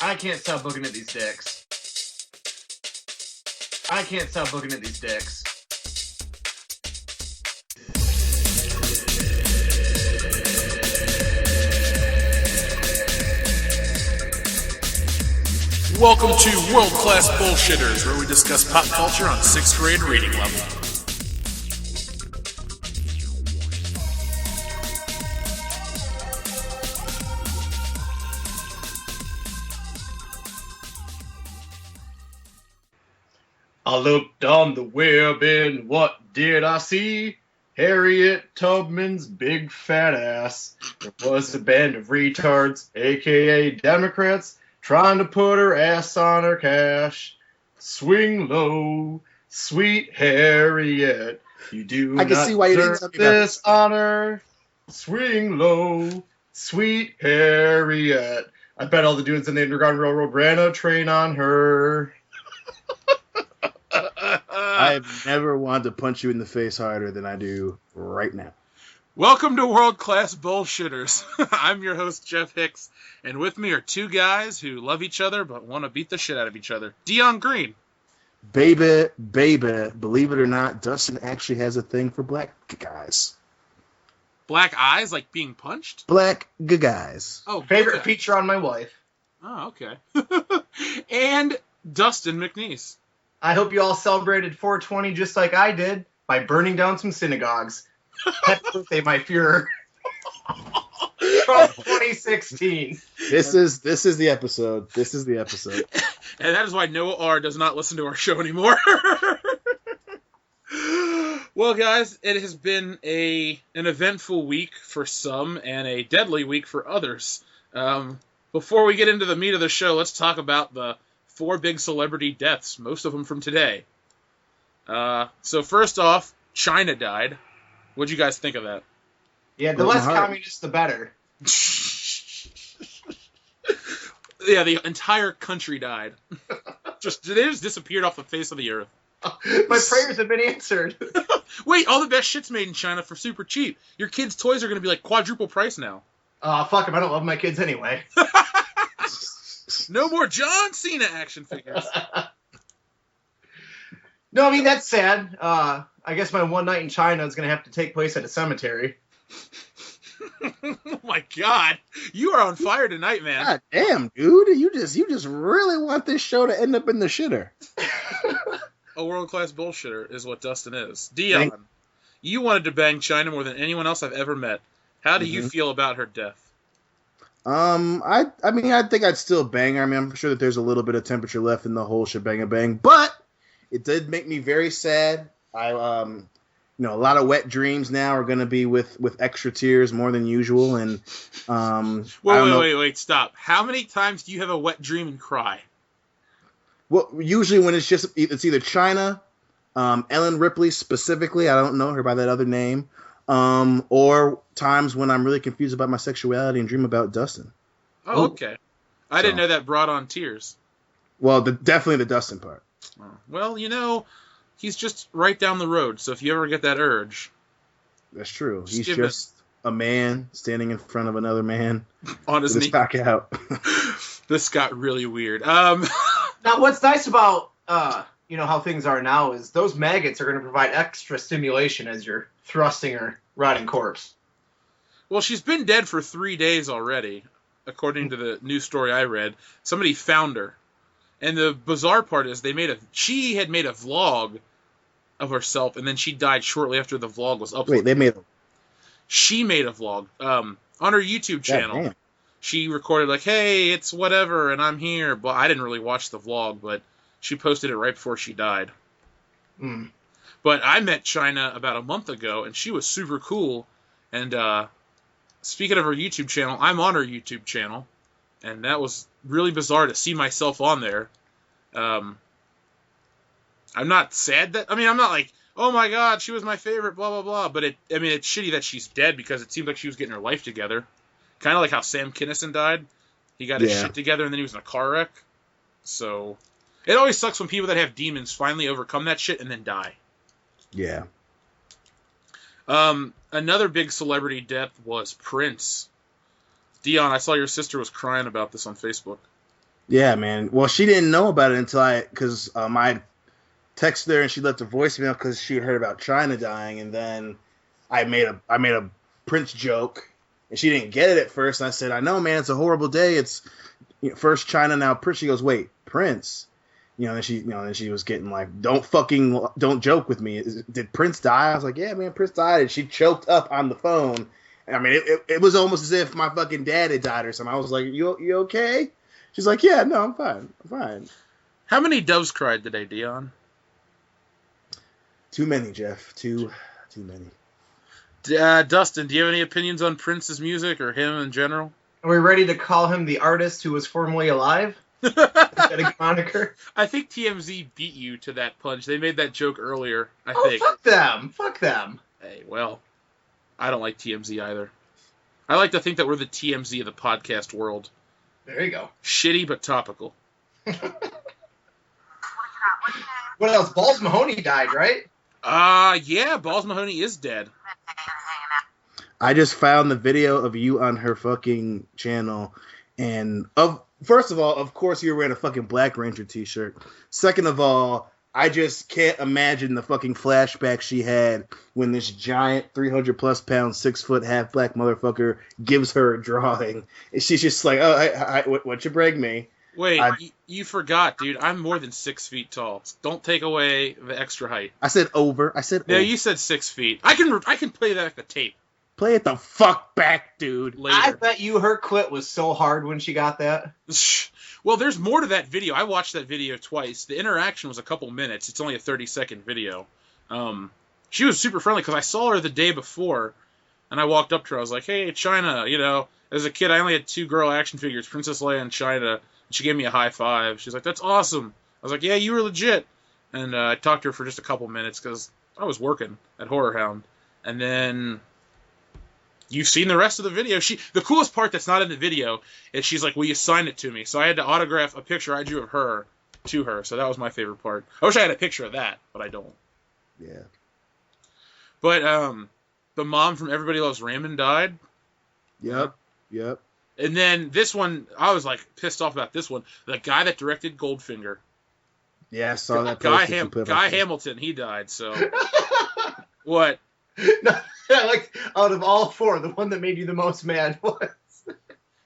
I can't stop looking at these dicks. I can't stop looking at these dicks. Welcome to World Class Bullshitters, where we discuss pop culture on 6th grade reading level. I looked on the web and what did I see? Harriet Tubman's big fat ass. There was a band of retards, aka Democrats, trying to put her ass on her cash. Swing low, sweet Harriet. You do I can not see why you didn't deserve tell me about this honor. Swing low, sweet Harriet. I bet all the dudes in the Underground Railroad ran a train on her. I've never wanted to punch you in the face harder than I do right now. Welcome to World Class Bullshitters. I'm your host, Jeff Hicks, and with me are two guys who love each other but want to beat the shit out of each other. Dion Green. Baby, believe it or not, Dustin actually has a thing for black guys. Black eyes, like being punched? Black guys. Oh, Favorite okay. feature on my wife. Oh, okay. And Dustin McNeese. I hope you all celebrated 420 just like I did by burning down some synagogues. Happy birthday, my Fuhrer. From 2016. This is the episode. This is the episode. And that is why Noah R. does not listen to our show anymore. Well, guys, it has been an eventful week for some and a deadly week for others. Before we get into the meat of the show, let's talk about the 4 big celebrity deaths, most of them from today. So first off, China died. What'd you guys think of that? Yeah, the less communist, the better. Yeah, the entire country died. They just disappeared off the face of the earth. My prayers have been answered. Wait, all the best shit's made in China for super cheap. Your kids' toys are going to be like quadruple price now. Fuck them, I don't love my kids anyway. No more John Cena action figures. No, I mean, that's sad. I guess my one night in China is going to have to take place at a cemetery. Oh my god. You are on fire tonight, man. God damn, dude. You just really want this show to end up in the shitter. A world-class bullshitter is what Dustin is. Dion, you wanted to bang China more than anyone else I've ever met. How do you feel about her death? I mean, I think I'd still bang her. I mean, I'm sure that there's a little bit of temperature left in the whole shebang-a-bang, but it did make me very sad. A lot of wet dreams now are going to be with extra tears more than usual, and Wait, stop. How many times do you have a wet dream and cry? Well, usually when it's either China, Ellen Ripley specifically, I don't know her by that other name, or times when I'm really confused about my sexuality and dream about Dustin. Oh, okay. I didn't know that brought on tears. Well, definitely the Dustin part. Oh. Well, he's just right down the road, so if you ever get that urge... That's true. He's just a man standing in front of another man on his knee. Cock out. This got really weird. Now, what's nice about how things are now is those maggots are going to provide extra stimulation as you're thrusting her rotting corpse. Well, she's been dead for 3 days already, according to the news story I read. Somebody found her. And the bizarre part is she had made a vlog of herself, and then she died shortly after the vlog was uploaded. She made a vlog on her YouTube channel. Damn. She recorded like, hey, it's whatever, and I'm here. But I didn't really watch the vlog, but she posted it right before she died. Mm. But I met China about a month ago, and she was super cool. And speaking of her YouTube channel, I'm on her YouTube channel, and that was really bizarre to see myself on there. I'm not sad that... I'm not like, oh my god, she was my favorite, blah, blah, blah. But it's shitty that she's dead because it seemed like she was getting her life together. Kind of like how Sam Kinison died. He got his shit together and then he was in a car wreck. So, it always sucks when people that have demons finally overcome that shit and then die. Yeah. Another big celebrity death was Prince. Dion, I saw your sister was crying about this on Facebook. Yeah, man. Well, she didn't know about it until because I texted her and she left a voicemail because she heard about China dying, and then I made a Prince joke, and she didn't get it at first. And I said, "I know, man. It's a horrible day. It's first China, now Prince." She goes, "Wait, Prince?" Then she was getting like, don't joke with me. Did Prince die? I was like, "Yeah, man, Prince died." And she choked up on the phone. I mean, it was almost as if my fucking dad had died or something. I was like, "You okay?" She's like, "Yeah, no, I'm fine. I'm fine." How many doves cried today, Dion? Too many, Jeff. Too many. Dustin, do you have any opinions on Prince's music or him in general? Are we ready to call him the artist who was formerly alive? Is that a moniker? I think TMZ beat you to that punch. They made that joke earlier, I think. Fuck them. Fuck them. Hey, well, I don't like TMZ either. I like to think that we're the TMZ of the podcast world. There you go. Shitty but topical. What else? Balls Mahoney died, right? Yeah, Balls Mahoney is dead. I just found the video of you on her fucking channel, and first of all, of course, you're wearing a fucking Black Ranger t-shirt. Second of all, I just can't imagine the fucking flashback she had when this giant 300+ pound, 6 foot half black motherfucker gives her a drawing. And she's just like, "Oh, what you bring me?" Wait, you forgot, dude. I'm more than 6 feet tall. Don't take away the extra height. I said over. No, you said 6 feet. I can play that at the tape. Play it the fuck back, dude. Later. I bet you her clit was so hard when she got that. Well, there's more to that video. I watched that video twice. The interaction was a couple minutes. It's only a 30-second video. She was super friendly because I saw her the day before, and I walked up to her. I was like, "Hey, China, as a kid, I only had 2 girl action figures, Princess Leia and China." She gave me a high five. She's like, "That's awesome." I was like, "Yeah, you were legit." And I talked to her for just a couple minutes because I was working at Horror Hound. And then you've seen the rest of the video. The coolest part that's not in the video is she's like, "Will you sign it to me?" So I had to autograph a picture I drew of her to her. So that was my favorite part. I wish I had a picture of that, but I don't. Yeah. But the mom from Everybody Loves Raymond died. Yep. And then this one, I was like pissed off about this one. The guy that directed Goldfinger. Yeah, I saw that. Guy Hamilton, he died. So what? No, like out of all 4, the one that made you the most mad was.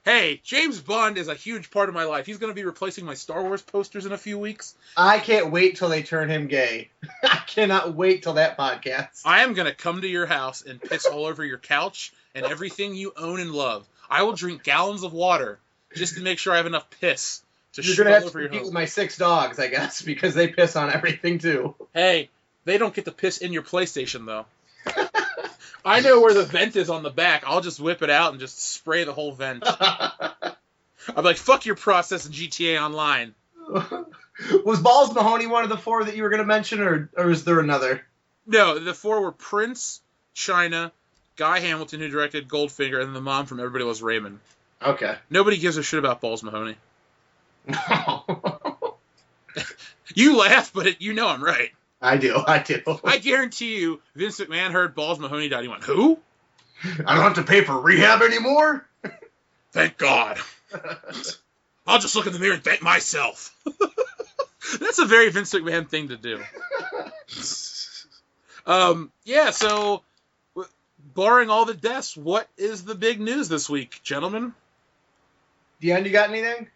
Hey, James Bond is a huge part of my life. He's going to be replacing my Star Wars posters in a few weeks. I can't wait till they turn him gay. I cannot wait till that podcast. I am going to come to your house and piss all over your couch and everything you own and love. I will drink gallons of water just to make sure I have enough piss to shoot all over your home. You're going to have to compete with my 6 dogs, I guess, because they piss on everything, too. Hey, they don't get to piss in your PlayStation, though. I know where the vent is on the back. I'll just whip it out and just spray the whole vent. I'm like, fuck your process in GTA Online. Was Balls Mahoney one of the 4 that you were going to mention, or is there another? No, the 4 were Prince, China, Guy Hamilton, who directed Goldfinger, and then the mom from Everybody Loves Raymond. Okay. Nobody gives a shit about Balls Mahoney. You laugh, but you know I'm right. I do. I guarantee you, Vince McMahon heard Balls Mahoney died. He went, "Who? I don't have to pay for rehab anymore?" Thank God. I'll just look in the mirror and thank myself. That's a very Vince McMahon thing to do. Yeah, so barring all the deaths, what is the big news this week, gentlemen? Dion, you got anything?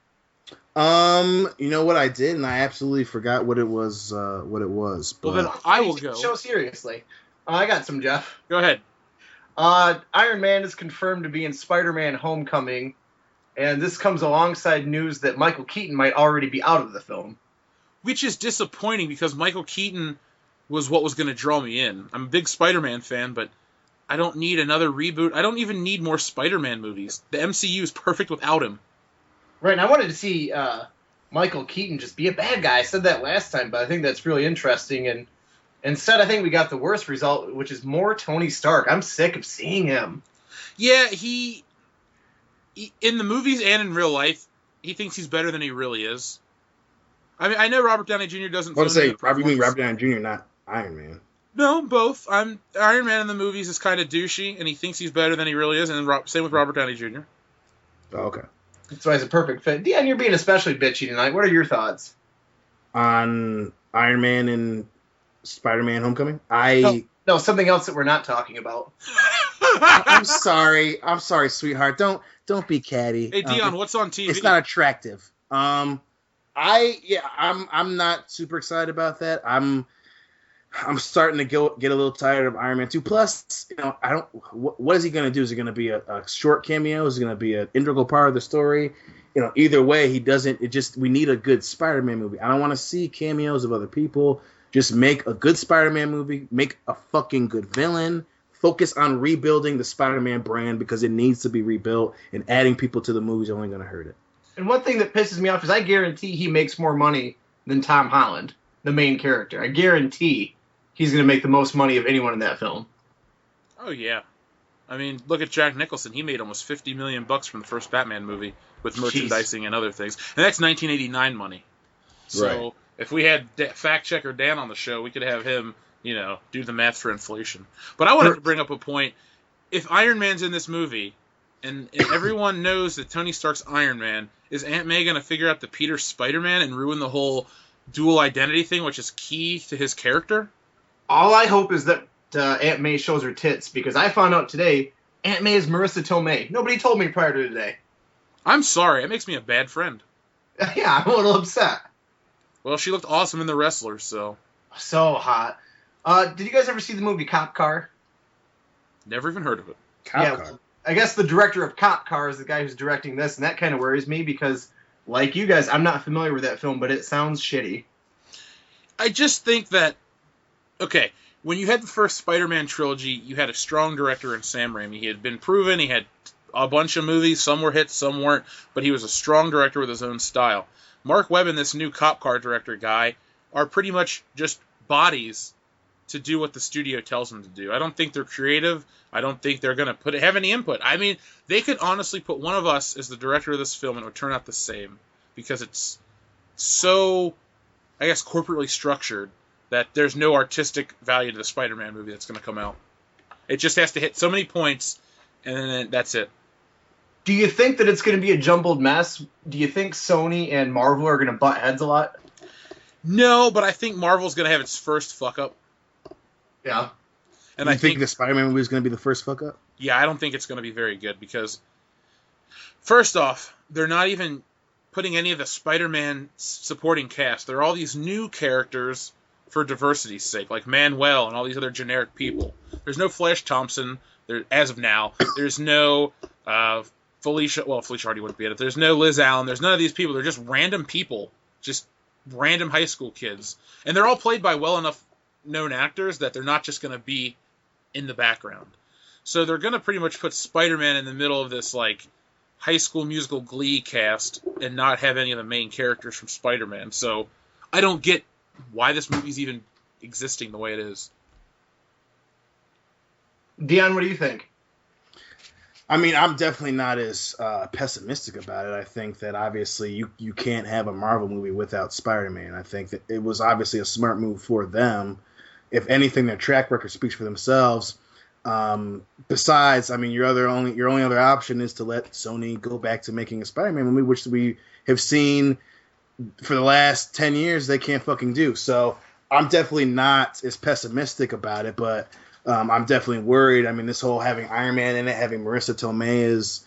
You know what I did, and I absolutely forgot what it was. But well, then I will go. Show seriously. I got some, Jeff. Go ahead. Iron Man is confirmed to be in Spider-Man: Homecoming, and this comes alongside news that Michael Keaton might already be out of the film. Which is disappointing because Michael Keaton was what was going to draw me in. I'm a big Spider-Man fan, but I don't need another reboot. I don't even need more Spider-Man movies. The MCU is perfect without him. Right, and I wanted to see Michael Keaton just be a bad guy. I said that last time, but I think that's really interesting. And instead, I think we got the worst result, which is more Tony Stark. I'm sick of seeing him. Yeah, he in the movies and in real life, he thinks he's better than he really is. I mean, I know Robert Downey Jr. doesn't. I want to say, you mean Robert Downey Jr., not Iron Man. No, both. Iron Man in the movies is kind of douchey, and he thinks he's better than he really is, and same with Robert Downey Jr. Oh, okay. That's why it's a perfect fit. Dion, you're being especially bitchy tonight. What are your thoughts? On Iron Man and Spider-Man Homecoming? No, something else that we're not talking about. I'm sorry. I'm sorry, sweetheart. Don't be catty. Hey, Dion, what's on TV? It's not attractive. I'm not super excited about that. I'm starting to get a little tired of Iron Man 2. Plus, I don't. What is he going to do? Is it going to be a short cameo? Is it going to be an integral part of the story? Either way, he doesn't. We need a good Spider-Man movie. I don't want to see cameos of other people. Just make a good Spider-Man movie. Make a fucking good villain. Focus on rebuilding the Spider-Man brand because it needs to be rebuilt. And adding people to the movie is only going to hurt it. And one thing that pisses me off is I guarantee he makes more money than Tom Holland, the main character. I guarantee he's going to make the most money of anyone in that film. Oh, yeah. I mean, look at Jack Nicholson. He made almost $50 million from the first Batman movie with merchandising and other things. And that's 1989 money. So Right. If we had fact checker Dan on the show, we could have him, do the math for inflation. But I wanted to bring up a point. If Iron Man's in this movie, and everyone knows that Tony Stark's Iron Man, is Aunt May going to figure out the Peter Spider-Man and ruin the whole dual identity thing, which is key to his character? All I hope is that Aunt May shows her tits, because I found out today Aunt May is Marissa Tomei. Nobody told me prior to today. I'm sorry. It makes me a bad friend. Yeah, I'm a little upset. Well, she looked awesome in The Wrestler, so... So hot. Did you guys ever see the movie Cop Car? Never even heard of it. Cop Car. I guess the director of Cop Car is the guy who's directing this, and that kind of worries me because, like you guys, I'm not familiar with that film, but it sounds shitty. I just think that... Okay, when you had the first Spider-Man trilogy, you had a strong director in Sam Raimi. He had been proven, he had a bunch of movies, some were hits, some weren't, but he was a strong director with his own style. Mark Webb and this new Cop Car director guy are pretty much just bodies to do what the studio tells them to do. I don't think they're creative. I don't think they're going to have any input. I mean, they could honestly put one of us as the director of this film and it would turn out the same because it's so, I guess, corporately structured that there's no artistic value to the Spider-Man movie that's going to come out. It just has to hit so many points, and then that's it. Do you think that it's going to be a jumbled mess? Do you think Sony and Marvel are going to butt heads a lot? No, but I think Marvel's going to have its first fuck-up. Yeah. And I think the Spider-Man movie is going to be the first fuck-up? Yeah, I don't think it's going to be very good because, first off, they're not even putting any of the Spider-Man supporting cast. There are all these new characters for diversity's sake, like Manuel and all these other generic people. There's no Flash Thompson, as of now. There's no Felicia already wouldn't be in it. There's no Liz Allen. There's none of these people. They're just random people, just random high school kids. And they're all played by well enough known actors that they're not just going to be in the background. So they're going to pretty much put Spider-Man in the middle of this, like, High School Musical Glee cast and not have any of the main characters from Spider-Man. So I don't get why this movie's even existing the way it is. Dion, what do you think? I mean, I'm definitely not as pessimistic about it. I think that obviously you can't have a Marvel movie without Spider-Man. I think that it was obviously a smart move for them. If anything, their track record speaks for themselves. Besides, I mean, your only other option is to let Sony go back to making a Spider-Man movie, which we have seen for the last 10 years they can't fucking do. So I'm definitely not as pessimistic about it, but I'm definitely worried. I mean, this whole having Iron Man in it, having Marissa Tomei as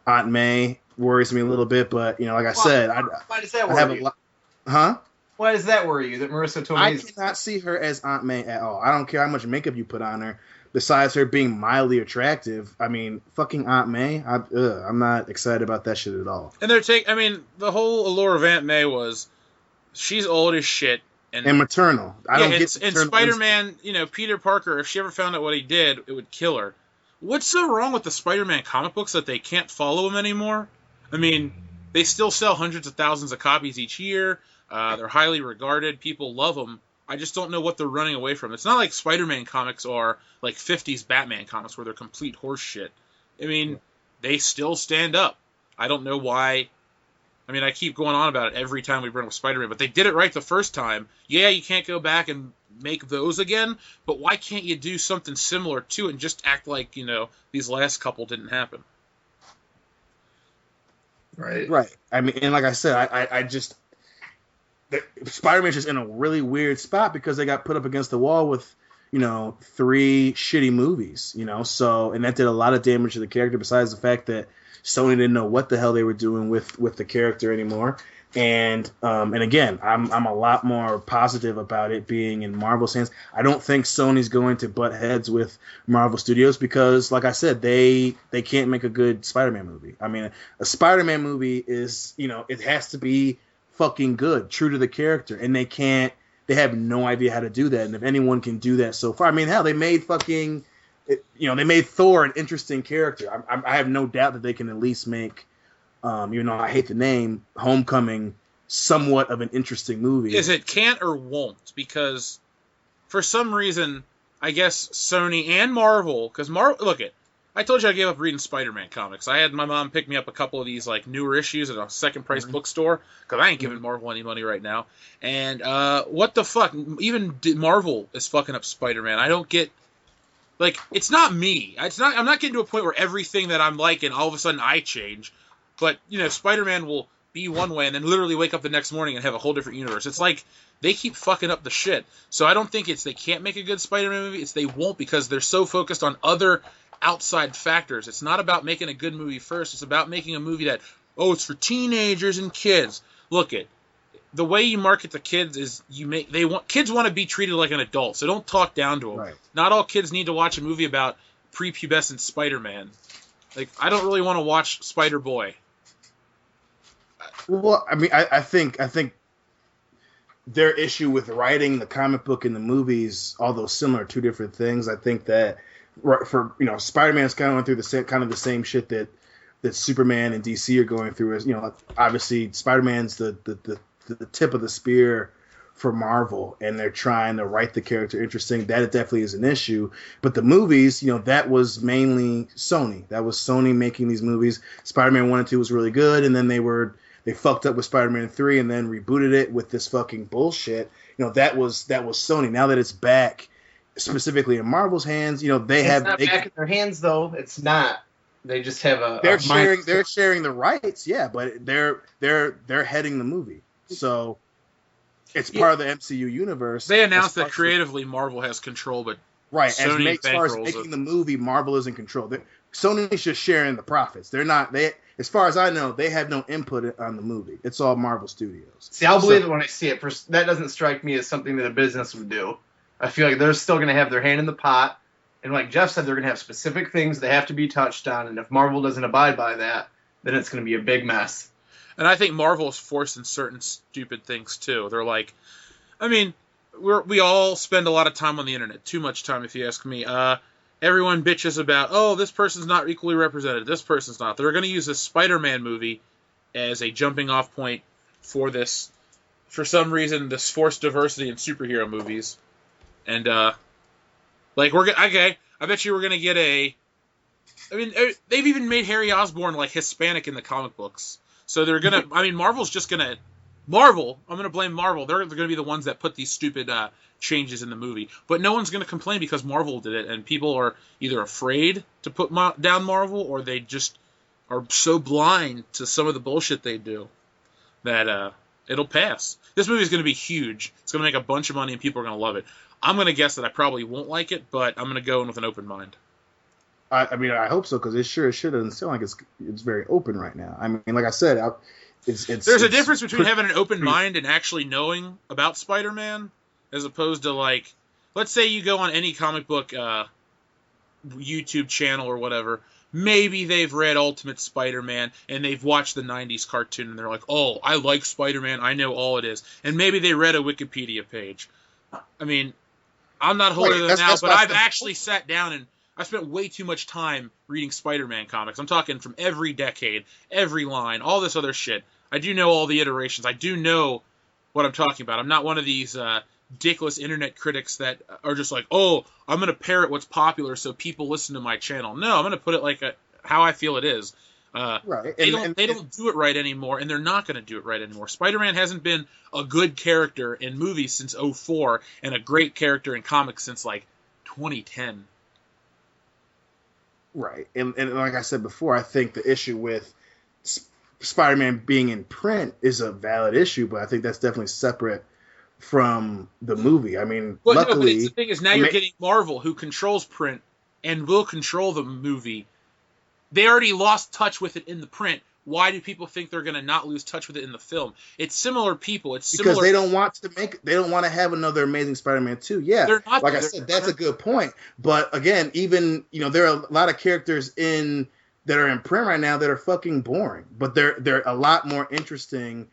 Aunt May worries me a little bit. But like I said, why does that worry you? Huh? Why does that worry you? That Marissa Tomei? I cannot see her as Aunt May at all. I don't care how much makeup you put on her. Besides her being mildly attractive, I mean, fucking Aunt May. I'm not excited about that shit at all. And the whole allure of Aunt May was she's old as shit. And maternal. And Spider-Man, Peter Parker, if she ever found out what he did, it would kill her. What's so wrong with the Spider-Man comic books that they can't follow him anymore? I mean, they still sell hundreds of thousands of copies each year. They're highly regarded. People love them. I just don't know what they're running away from. It's not like Spider-Man comics are like 50s Batman comics where they're complete horse shit. I mean, they still stand up. I don't know why. I mean, I keep going on about it every time we bring up Spider-Man, but they did it right the first time. Yeah, you can't go back and make those again, but why can't you do something similar to it and just act like, these last couple didn't happen? Right. Right. I mean, and like I said, I just Spider-Man's just in a really weird spot because they got put up against the wall with, 3 shitty movies, so, and that did a lot of damage to the character besides the fact that Sony didn't know what the hell they were doing with the character anymore. And again, I'm a lot more positive about it being in Marvel's hands. I don't think Sony's going to butt heads with Marvel Studios because, like I said, they can't make a good Spider-Man movie. I mean, a Spider-Man movie is, it has to be fucking good, true to the character, and they can't. They have no idea how to do that. And if anyone can do that so far, I mean, hell, they made they made Thor an interesting character. I have no doubt that they can at least make. Even though I hate the name, Homecoming, somewhat of an interesting movie. Is it can't or won't? Because for some reason, I guess Sony and Marvel, because I told you I gave up reading Spider-Man comics. I had my mom pick me up a couple of these like newer issues at a second price bookstore because I ain't giving Marvel any money right now. And what the fuck? Even Marvel is fucking up Spider-Man. I don't get. Like, it's not me. I'm not getting to a point where everything that I'm liking, all of a sudden I change. But, Spider-Man will be one way and then literally wake up the next morning and have a whole different universe. It's like they keep fucking up the shit. So I don't think it's they can't make a good Spider-Man movie. It's they won't because they're so focused on other outside factors. It's not about making a good movie first. It's about making a movie that, it's for teenagers and kids. Look it. The way you market to kids is kids want to be treated like an adult. So don't talk down to them. Right. Not all kids need to watch a movie about prepubescent Spider-Man. Like, I don't really want to watch Spider-Boy. Well, I mean, I think their issue with writing the comic book and the movies, although similar, two different things. I think that for Spider-Man's kind of went through the same shit that Superman and DC are going through. As obviously Spider-Man's the tip of the spear for Marvel, and they're trying to write the character interesting. That definitely is an issue. But the movies, that was mainly Sony. That was Sony making these movies. Spider-Man 1 and 2 was really good, and then they fucked up with Spider-Man 3 and then rebooted it with this fucking bullshit. That was Sony. Now that it's back specifically in Marvel's hands, they it's not back in their hands though. It's not. They just have they're sharing the rights, yeah, but they're heading the movie. So it's part of the MCU universe. They announced that creatively Marvel has control, but right, Sony as far as making the movie, Marvel is in control. Sony's just sharing the profits. They're not. As far as I know, they have no input on the movie. It's all Marvel Studios. See, I'll believe it when I see it. That doesn't strike me as something that a business would do. I feel like they're still going to have their hand in the pot. And like Jeff said, they're going to have specific things that have to be touched on. And if Marvel doesn't abide by that, then it's going to be a big mess. And I think Marvel is forcing certain stupid things, too. They're like, I mean, we all spend a lot of time on the internet. Too much time, if you ask me. Everyone bitches about, this person's not equally represented. This person's not. They're going to use this Spider-Man movie as a jumping off point for this, for some reason, this forced diversity in superhero movies. And, I bet you we're going to get they've even made Harry Osborn, like, Hispanic in the comic books. So they're going to, Marvel's just going to, I'm going to blame Marvel. They're going to be the ones that put these stupid changes in the movie. But no one's going to complain because Marvel did it, and people are either afraid to put down Marvel, or they just are so blind to some of the bullshit they do that it'll pass. This movie is going to be huge. It's going to make a bunch of money, and people are going to love it. I'm going to guess that I probably won't like it, but I'm going to go in with an open mind. I hope so, because it sure doesn't sound like it's very open right now. I mean, like I said, there's a difference between having an open mind and actually knowing about Spider-Man, as opposed to, like, let's say you go on any comic book YouTube channel or whatever. Maybe they've read Ultimate Spider-Man and they've watched the 90s cartoon and they're like, oh, I like Spider-Man, I know all it is. And maybe they read a Wikipedia page. I mean, I'm not holier than thou, but I've actually sat down and I spent way too much time reading Spider-Man comics. I'm talking from every decade, every line, all this other shit. I do know all the iterations. I do know what I'm talking about. I'm not one of these ridiculous internet critics that are just like, oh, I'm going to parrot what's popular so people listen to my channel. No, I'm going to put it like how I feel it is. Right. They don't do it right anymore, and they're not going to do it right anymore. Spider-Man hasn't been a good character in movies since 2004 and a great character in comics since, like, 2010. Right. And like I said before, I think the issue with Spider-Man being in print is a valid issue, but I think that's definitely separate from the movie. I mean, Well, luckily, no, but the thing is, now you're getting Marvel, who controls print and will control the movie. They already lost touch with it in the print. Why do people think they're going to not lose touch with it in the film? It's similar people. It's similar because they don't want to have another Amazing Spider-Man 2. Yeah, They're not, like I said, that's a good point. But again, even there are a lot of characters that are in print right now that are fucking boring, but they're a lot more interesting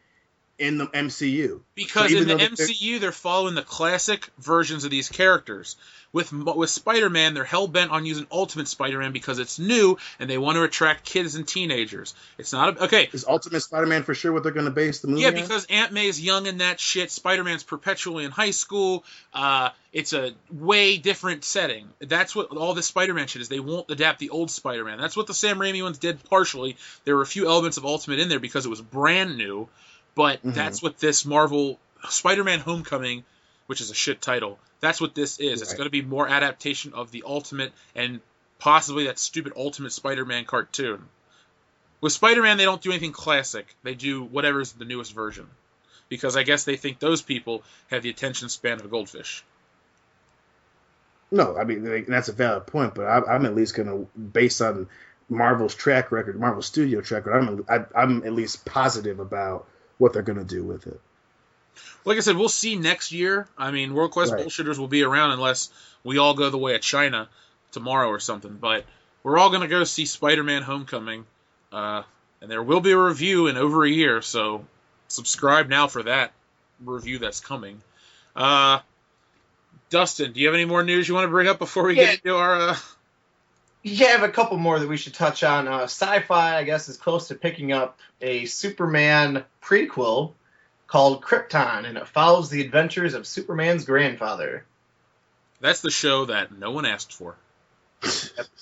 in the MCU. Because so in the MCU, they're following the classic versions of these characters. With Spider-Man, they're hell-bent on using Ultimate Spider-Man because it's new, and they want to attract kids and teenagers. It's not okay. Is Ultimate Spider-Man for sure what they're going to base the movie on? Yeah, because Aunt May's young in that shit. Spider-Man's perpetually in high school. It's a way different setting. That's what all this Spider-Man shit is. They won't adapt the old Spider-Man. That's what the Sam Raimi ones did partially. There were a few elements of Ultimate in there because it was brand new, but that's what this Marvel Spider-Man Homecoming, which is a shit title, that's what this is. Right. It's going to be more adaptation of the Ultimate and possibly that stupid Ultimate Spider-Man cartoon. With Spider-Man, they don't do anything classic. They do whatever's the newest version. Because I guess they think those people have the attention span of a goldfish. No, I mean, that's a valid point, but I'm at least going to, based on Marvel's track record, Marvel Studio track record, I'm at least positive about what they're going to do with it. Like I said, we'll see next year. I mean, World Class Bullshitters will be around unless we all go the way of China tomorrow or something. But we're all going to go see Spider-Man Homecoming. And there will be a review in over a year, so subscribe now for that review that's coming. Dustin, do you have any more news you want to bring up before we get into our... Yeah, I have a couple more that we should touch on. Sci-Fi, I guess, is close to picking up a Superman prequel called Krypton, and it follows the adventures of Superman's grandfather. That's the show that no one asked for.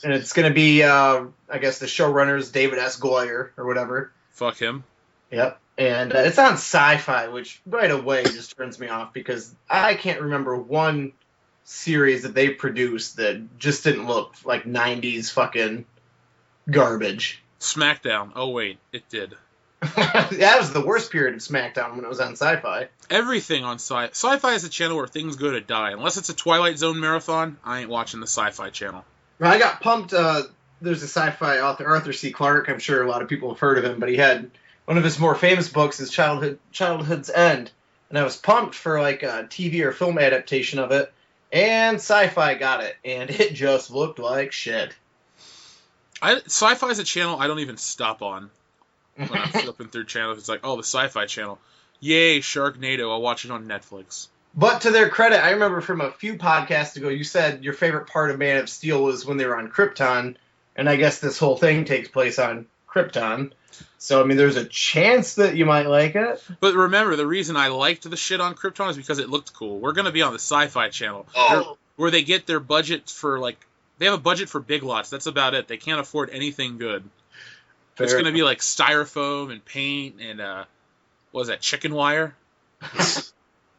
And it's going to be, I guess, the showrunner's David S. Goyer, or whatever. Fuck him. Yep. And it's on Sci-Fi, which right away just turns me off, because I can't remember one series that they produced that just didn't look like 90s fucking garbage. SmackDown. Oh, wait. It did. That was the worst period of SmackDown when it was on Sci-Fi. Everything on Sci-Fi is a channel where things go to die. Unless it's a Twilight Zone marathon, I ain't watching the Sci-Fi channel. Well, I got pumped. There's a Sci-Fi author, Arthur C. Clarke. I'm sure a lot of people have heard of him, but he had one of his more famous books is Childhood's End. And I was pumped for like a TV or film adaptation of it. And Sci-Fi got it. And it just looked like shit. Sci-Fi is a channel I don't even stop on. When I'm flipping through channels, it's like, oh, the Sci-Fi channel. Yay, Sharknado, I'll watch it on Netflix. But to their credit, I remember from a few podcasts ago, you said your favorite part of Man of Steel was when they were on Krypton, and I guess this whole thing takes place on Krypton. So, I mean, there's a chance that you might like it. But remember, the reason I liked the shit on Krypton is because it looked cool. We're going to be on the Sci-Fi channel, where they get their budget for, like, they have a budget for Big Lots. That's about it. They can't afford anything good. It's going to be like styrofoam and paint and, what was that, chicken wire?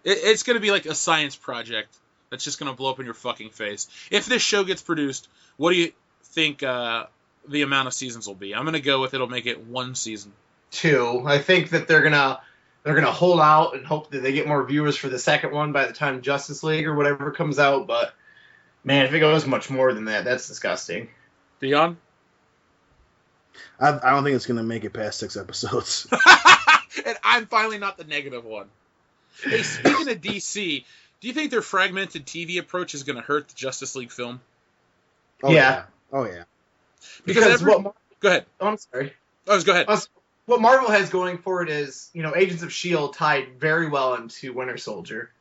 It's going to be like a science project that's just going to blow up in your fucking face. If this show gets produced, what do you think the amount of seasons will be? I'm going to go with it'll make it 1 season. 2. I think that they're gonna hold out and hope that they get more viewers for the second one by the time Justice League or whatever comes out. But, man, if it goes much more than that, that's disgusting. Dion? I don't think it's going to make it past 6 episodes. And I'm finally not the negative one. Hey, speaking of DC, do you think their fragmented TV approach is going to hurt the Justice League film? Oh, yeah. Oh, yeah. Because go ahead. Oh, I'm sorry. Oh, go ahead. What Marvel has going for it is, Agents of S.H.I.E.L.D. tied very well into Winter Soldier.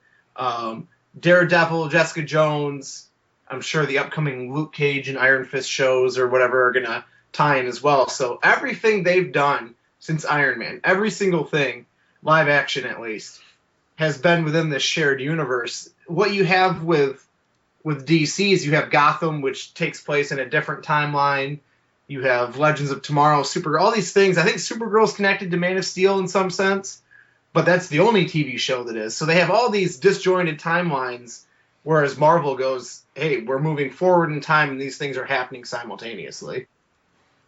Daredevil, Jessica Jones, I'm sure the upcoming Luke Cage and Iron Fist shows or whatever are going to tie in as well. So everything they've done since Iron Man, every single thing, live action at least, has been within this shared universe. What you have with DC is you have Gotham, which takes place in a different timeline. You have Legends of Tomorrow, Supergirl, all these things. I think Supergirl's connected to Man of Steel in some sense, but that's the only TV show that is. So they have all these disjointed timelines, whereas Marvel goes, hey, we're moving forward in time and these things are happening simultaneously.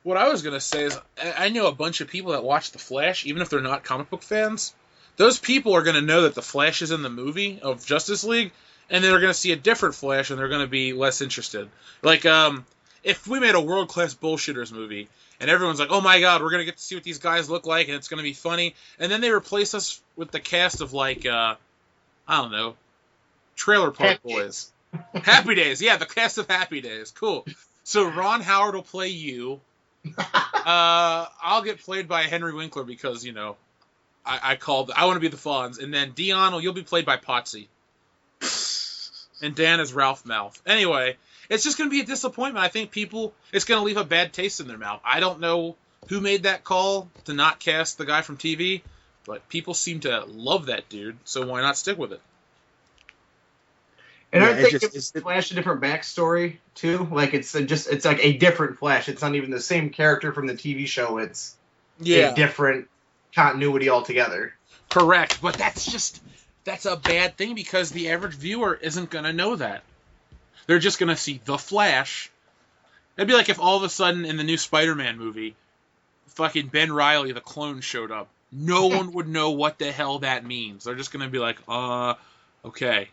What I was going to say is I know a bunch of people that watch The Flash, even if they're not comic book fans. Those people are going to know that The Flash is in the movie of Justice League, and they're going to see a different Flash, and they're going to be less interested. Like, if we made a world-class bullshitters movie, and everyone's like, oh my god, we're going to get to see what these guys look like, and it's going to be funny, and then they replace us with the cast of, like, I don't know, Trailer Park Boys. Happy Days, yeah, the cast of Happy Days, cool. So Ron Howard will play you. I'll get played by Henry Winkler because, you know, I want to be the Fonz. And then Dion, you'll be played by Potsy. And Dan is Ralph Mouth. Anyway, it's just going to be a disappointment. I think it's going to leave a bad taste in their mouth. I don't know who made that call to not cast the guy from TV, but people seem to love that dude, so why not stick with it? And I think it's Flash a different backstory too. Like it's like a different Flash. It's not even the same character from the TV show. It's a different continuity altogether. Correct, but that's a bad thing because the average viewer isn't gonna know that. They're just gonna see the Flash. It'd be like if all of a sudden in the new Spider-Man movie, fucking Ben Reilly the clone showed up. No one would know what the hell that means. They're just gonna be like, okay.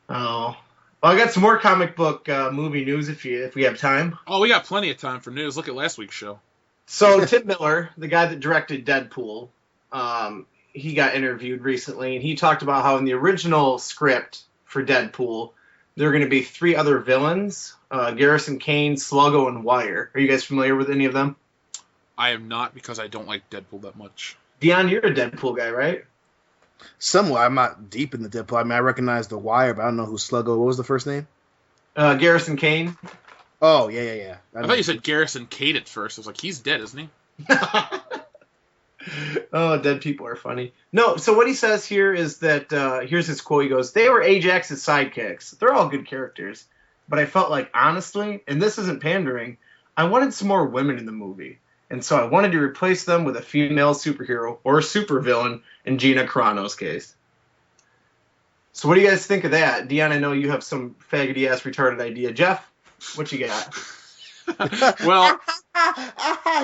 Oh, well, I got some more comic book movie news if we have time. Oh, we got plenty of time for news. Look at last week's show. So Tim Miller, the guy that directed Deadpool, he got interviewed recently, and he talked about how in the original script for Deadpool, there are going to be 3 other villains: Garrison Kane, Sluggo, and Wire. Are you guys familiar with any of them? I am not because I don't like Deadpool that much. Dion, you're a Deadpool guy, right? Somewhat. I'm not deep in the Deadpool. I mean, I recognize the Wire, but I don't know who Sluggo. What was the first name? Garrison Kane. Oh, yeah. I thought you said Garrison Kane at first. I was like, he's dead, isn't he? Oh, dead people are funny. No, so what he says here is that, here's his quote. He goes, "They were Ajax's sidekicks. They're all good characters. But I felt like, honestly, and this isn't pandering, I wanted some more women in the movie. And so I wanted to replace them with a female superhero or supervillain in Gina Carano's case." So what do you guys think of that? Dion, I know you have some faggoty-ass retarded idea. Jeff, what you got? Well,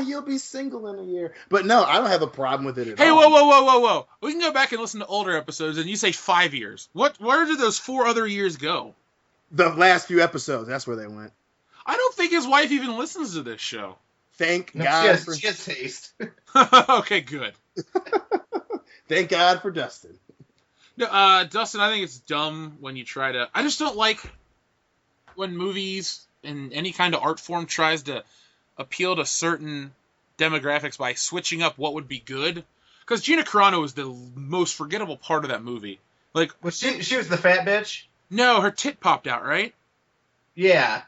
you'll be single in a year. But no, I don't have a problem with it at all. Hey, whoa. We can go back and listen to older episodes, and you say 5 years. Where did those 4 other years go? The last few episodes, that's where they went. I don't think his wife even listens to this show. Thank God. She has taste. Okay, good. Thank God for Dustin. No, Dustin, I think it's dumb when you try to... I just don't like when movies and any kind of art form tries to appeal to certain demographics by switching up what would be good. Because Gina Carano was the most forgettable part of that movie. Like, Well, she was the fat bitch? No, her tit popped out, right? Yeah.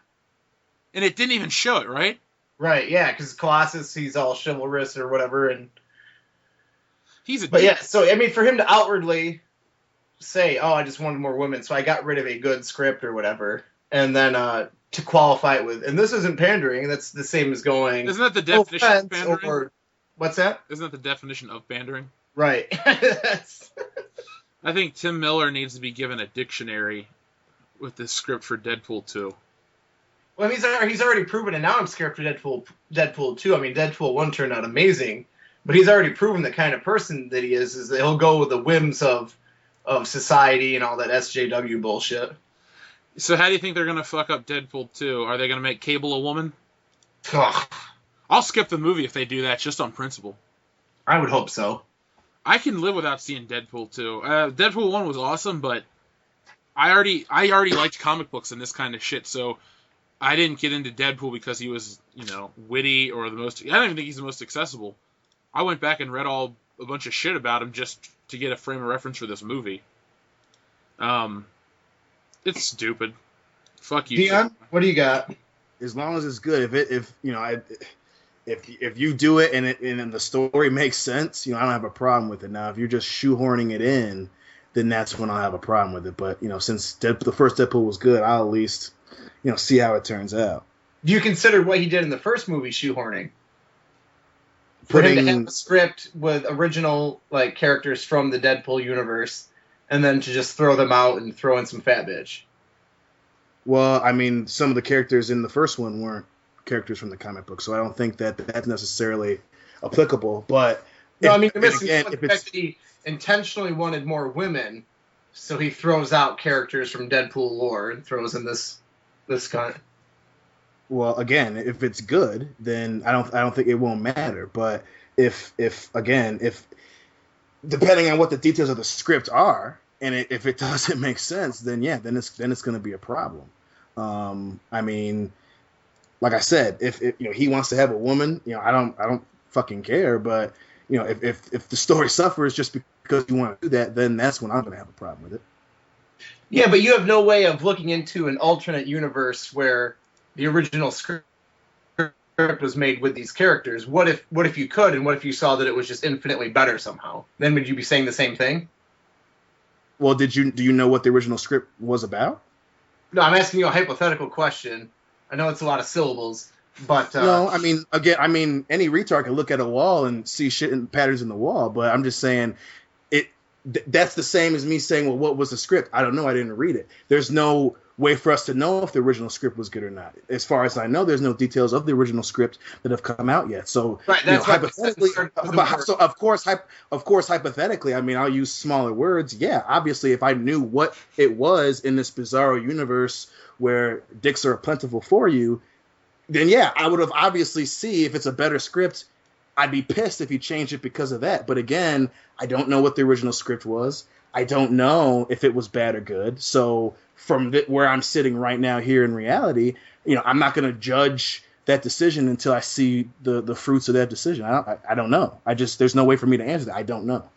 And it didn't even show it, right? Right, yeah, because Colossus, he's all chivalrous or whatever, and... He's a But dick. yeah, so, I mean, for him to outwardly say, oh, I just wanted more women, so I got rid of a good script or whatever, and then to qualify it with, and this isn't pandering, that's the same as going... Isn't that the definition of pandering? Or, what's that? Isn't that the definition of pandering? Right. I think Tim Miller needs to be given a dictionary with the script for Deadpool 2. Well, he's already proven, and now I'm scared for Deadpool 2. I mean, Deadpool 1 turned out amazing, but he's already proven the kind of person that he is that he'll go with the whims of society and all that SJW bullshit. So how do you think they're going to fuck up Deadpool 2? Are they going to make Cable a woman? Ugh, I'll skip the movie if they do that, just on principle. I would hope so. I can live without seeing Deadpool 2. Deadpool 1 was awesome, but I already liked comic books and this kind of shit, so I didn't get into Deadpool because he was, witty or the most... I don't even think he's the most accessible. I went back and read a bunch of shit about him just to get a frame of reference for this movie. It's stupid. Fuck you. Dion, what do you got? As long as it's good. If you do it and the story makes sense, I don't have a problem with it. Now, if you're just shoehorning it in, then that's when I'll have a problem with it. But since the first Deadpool was good, I'll at least see how it turns out. Do you consider what he did in the first movie shoehorning? For him to have a script with original characters from the Deadpool universe, and then to just throw them out and throw in some fat bitch. Well, I mean, some of the characters in the first one weren't characters from the comic book, so I don't think that that's necessarily applicable. But No, I mean, you're missing again, the fact that he intentionally wanted more women, so he throws out characters from Deadpool lore and throws in this kind. Well, again, if it's good, then I don't think it won't matter. But if depending on what the details of the script are, and if it doesn't make sense, then it's going to be a problem. I mean, like I said, if he wants to have a woman, I don't fucking care. But if the story suffers just because you want to do that, then that's when I'm going to have a problem with it. Yeah, but you have no way of looking into an alternate universe where the original script was made with these characters. What if you could, and what if you saw that it was just infinitely better somehow? Then would you be saying the same thing? Well, do you know what the original script was about? No, I'm asking you a hypothetical question. I know it's a lot of syllables, but no, I mean, again, any retard can look at a wall and see shit and patterns in the wall. But I'm just saying, that's the same as me saying, well, what was the script? I don't know. I didn't read it. There's no way for us to know if the original script was good or not. As far as I know, there's no details of the original script that have come out yet. So, right, that's hypothetically, so of course, hypothetically, I mean, I'll use smaller words. Yeah, obviously, if I knew what it was in this bizarro universe where dicks are plentiful for you, then yeah, I would have obviously see if it's a better script. I'd be pissed if he changed it because of that. But again, I don't know what the original script was. I don't know if it was bad or good. So from where I'm sitting right now here in reality, I'm not going to judge that decision until I see the fruits of that decision. I don't know. There's no way for me to answer that. I don't know.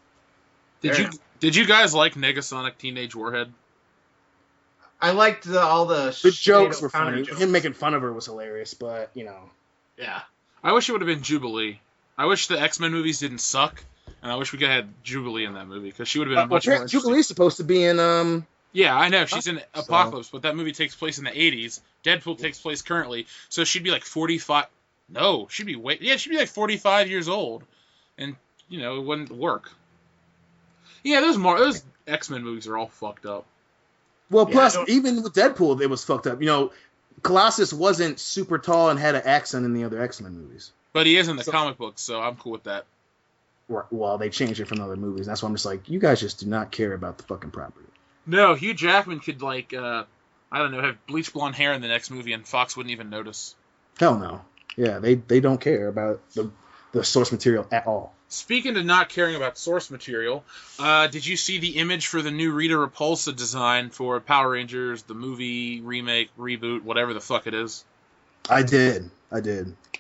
Did you guys like Negasonic Teenage Warhead? I liked all the jokes were funny. Jokes. Him making fun of her was hilarious, but Yeah. I wish it would have been Jubilee. I wish the X-Men movies didn't suck, and I wish we could have had Jubilee in that movie because she would have been much more interesting. Jubilee's supposed to be in Yeah, I know she's in Apocalypse, but that movie takes place in the 80s. Deadpool takes place currently, so she'd be like 45. No, she'd be she'd be like 45 years old, and it wouldn't work. Yeah, those X-Men movies are all fucked up. Well, plus even with Deadpool, it was fucked up. Colossus wasn't super tall and had an accent in the other X-Men movies. But he is in the comic books, so I'm cool with that. Well, they changed it from other movies. That's why I'm just like, you guys just do not care about the fucking property. No, Hugh Jackman could, I don't know, have bleach blonde hair in the next movie and Fox wouldn't even notice. Hell no. Yeah, they don't care about the source material at all. Speaking of not caring about source material, did you see the image for the new Rita Repulsa design for Power Rangers, the movie, remake, reboot, whatever the fuck it is? I did.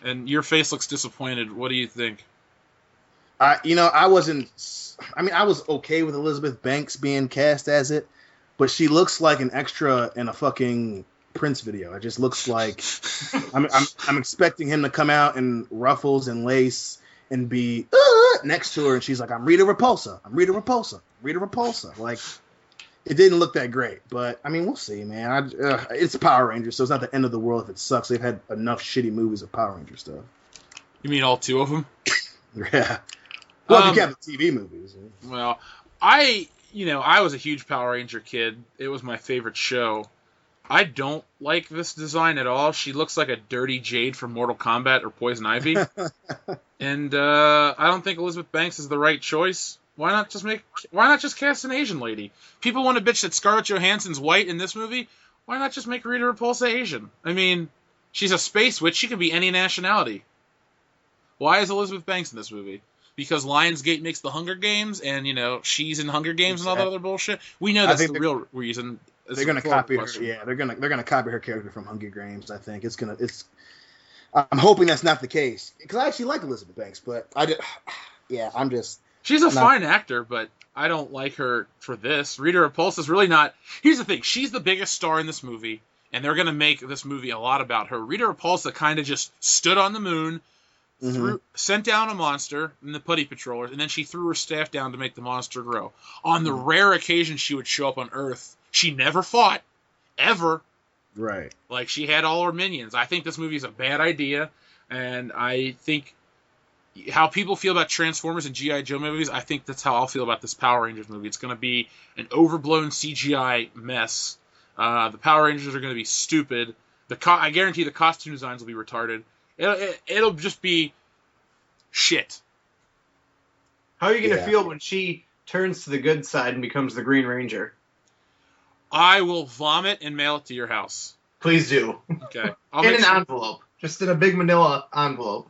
And your face looks disappointed. What do you think? I was okay with Elizabeth Banks being cast as it, but she looks like an extra in a fucking Prince video. It just looks like I'm expecting him to come out in ruffles and lace and be next to her, and she's like, I'm Rita Repulsa. Like, it didn't look that great, but I mean, we'll see, man. It's Power Rangers, so it's not the end of the world if it sucks. They've had enough shitty movies of Power Ranger stuff. You mean all two of them? Yeah. Well, you got the TV movies. Well, I was a huge Power Ranger kid. It was my favorite show. I don't like this design at all. She looks like a dirty Jade from Mortal Kombat or Poison Ivy. And I don't think Elizabeth Banks is the right choice. Why not just cast an Asian lady? People want to bitch that Scarlett Johansson's white in this movie. Why not just make Rita Repulsa Asian? I mean, she's a space witch. She can be any nationality. Why is Elizabeth Banks in this movie? Because Lionsgate makes the Hunger Games, and she's in Hunger Games and all that other bullshit. We know that's the real reason. They're gonna copy her. Yeah, they're gonna copy her character from Hunger Games. I think I'm hoping that's not the case because I actually like Elizabeth Banks, but I'm just. She's a fine actor, but I don't like her for this. Rita Repulsa's really not. Here's the thing: she's the biggest star in this movie, and they're gonna make this movie a lot about her. Rita Repulsa kind of just stood on the moon. Sent down a monster in the Putty Patrollers, and then she threw her staff down to make the monster grow. On the rare occasion she would show up on Earth, she never fought, ever. Right. Like, she had all her minions. I think this movie is a bad idea, and I think how people feel about Transformers and G.I. Joe movies, I think that's how I'll feel about this Power Rangers movie. It's going to be an overblown CGI mess. The Power Rangers are going to be stupid. I guarantee the costume designs will be retarded. It'll just be shit. How are you going to feel when she turns to the good side and becomes the Green Ranger? I will vomit and mail it to your house. Please do. Okay. In an envelope. Just in a big manila envelope.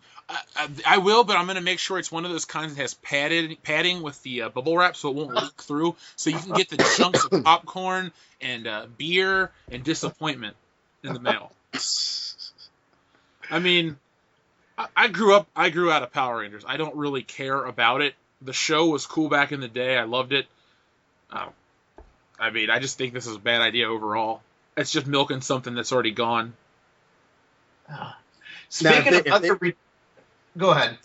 I will, but I'm going to make sure it's one of those kinds that has padding with the bubble wrap so it won't leak through, so you can get the chunks of popcorn and beer and disappointment in the mail. I mean, I grew out of Power Rangers. I don't really care about it. The show was cool back in the day. I loved it. I mean, I just think this is a bad idea overall. It's just milking something that's already gone. Speaking of other... Go ahead.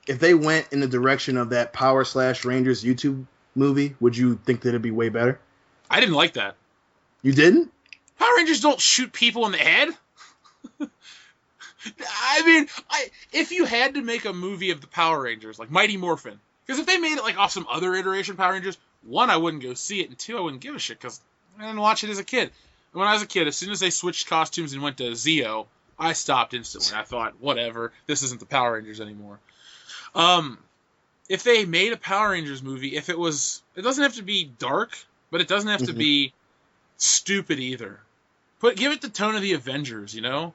If they went in the direction of that Power/Rangers YouTube movie, would you think that it'd be way better? I didn't like that. You didn't? Power Rangers don't shoot people in the head. I mean, if you had to make a movie of the Power Rangers, like Mighty Morphin, because if they made it like off some other iteration of Power Rangers, one, I wouldn't go see it, and two, I wouldn't give a shit because I didn't watch it as a kid. When I was a kid, as soon as they switched costumes and went to Zeo, I stopped instantly. I thought, whatever, this isn't the Power Rangers anymore. If they made a Power Rangers movie, it doesn't have to be dark, but it doesn't have to be stupid either. Give it the tone of the Avengers, you know?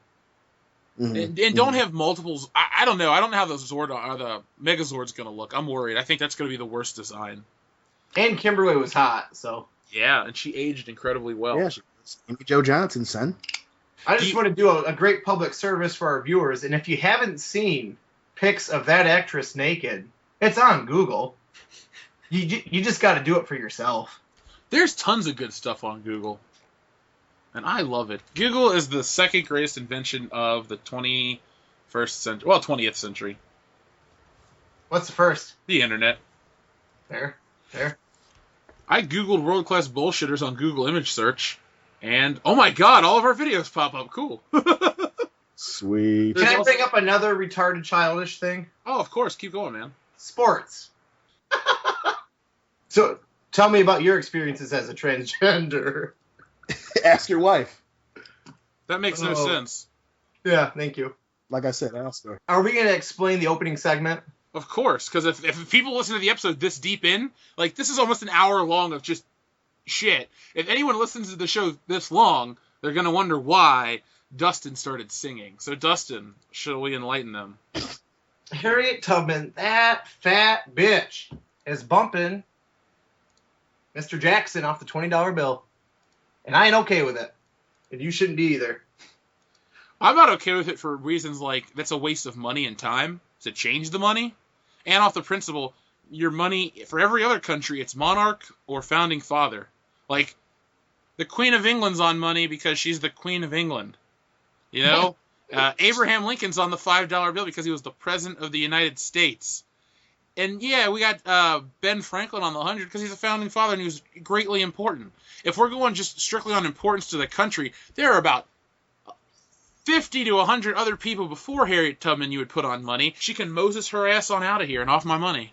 And don't have multiples. I don't know. I don't know how the Megazord's going to look. I'm worried. I think that's going to be the worst design. And Kimberly was hot, so. Yeah, and she aged incredibly well. Yeah, she was Amy Jo Johnson, son. I just want to do a great public service for our viewers, and if you haven't seen pics of that actress naked, it's on Google. You just got to do it for yourself. There's tons of good stuff on Google, and I love it. Google is the second greatest invention of the 21st century. Well, 20th century. What's the first? The internet. There. I Googled world-class bullshitters on Google image search. And, oh my god, all of our videos pop up. Cool. Sweet. Can I bring up another retarded childish thing? Oh, of course. Keep going, man. Sports. So, tell me about your experiences as a transgender. Ask your wife. That makes no sense. Yeah, thank you. Like I said, ask her. Are we going to explain the opening segment? Of course, because if people listen to the episode this deep in, like, this is almost an hour long of just shit. If anyone listens to the show this long, they're going to wonder why Dustin started singing. So, Dustin, shall we enlighten them? Harriet Tubman, that fat bitch, is bumping Mr. Jackson off the $20 bill. And I ain't okay with it. And you shouldn't be either. I'm not okay with it for reasons like that's a waste of money and time to change the money. And off the principle, your money, for every other country, it's monarch or founding father. Like, the Queen of England's on money because she's the Queen of England. You know? Abraham Lincoln's on the $5 bill because he was the President of the United States. And, yeah, we got Ben Franklin on the 100 because he's a founding father and he was greatly important. If we're going just strictly on importance to the country, there are about 50 to 100 other people before Harriet Tubman you would put on money. She can Moses her ass on out of here and off my money.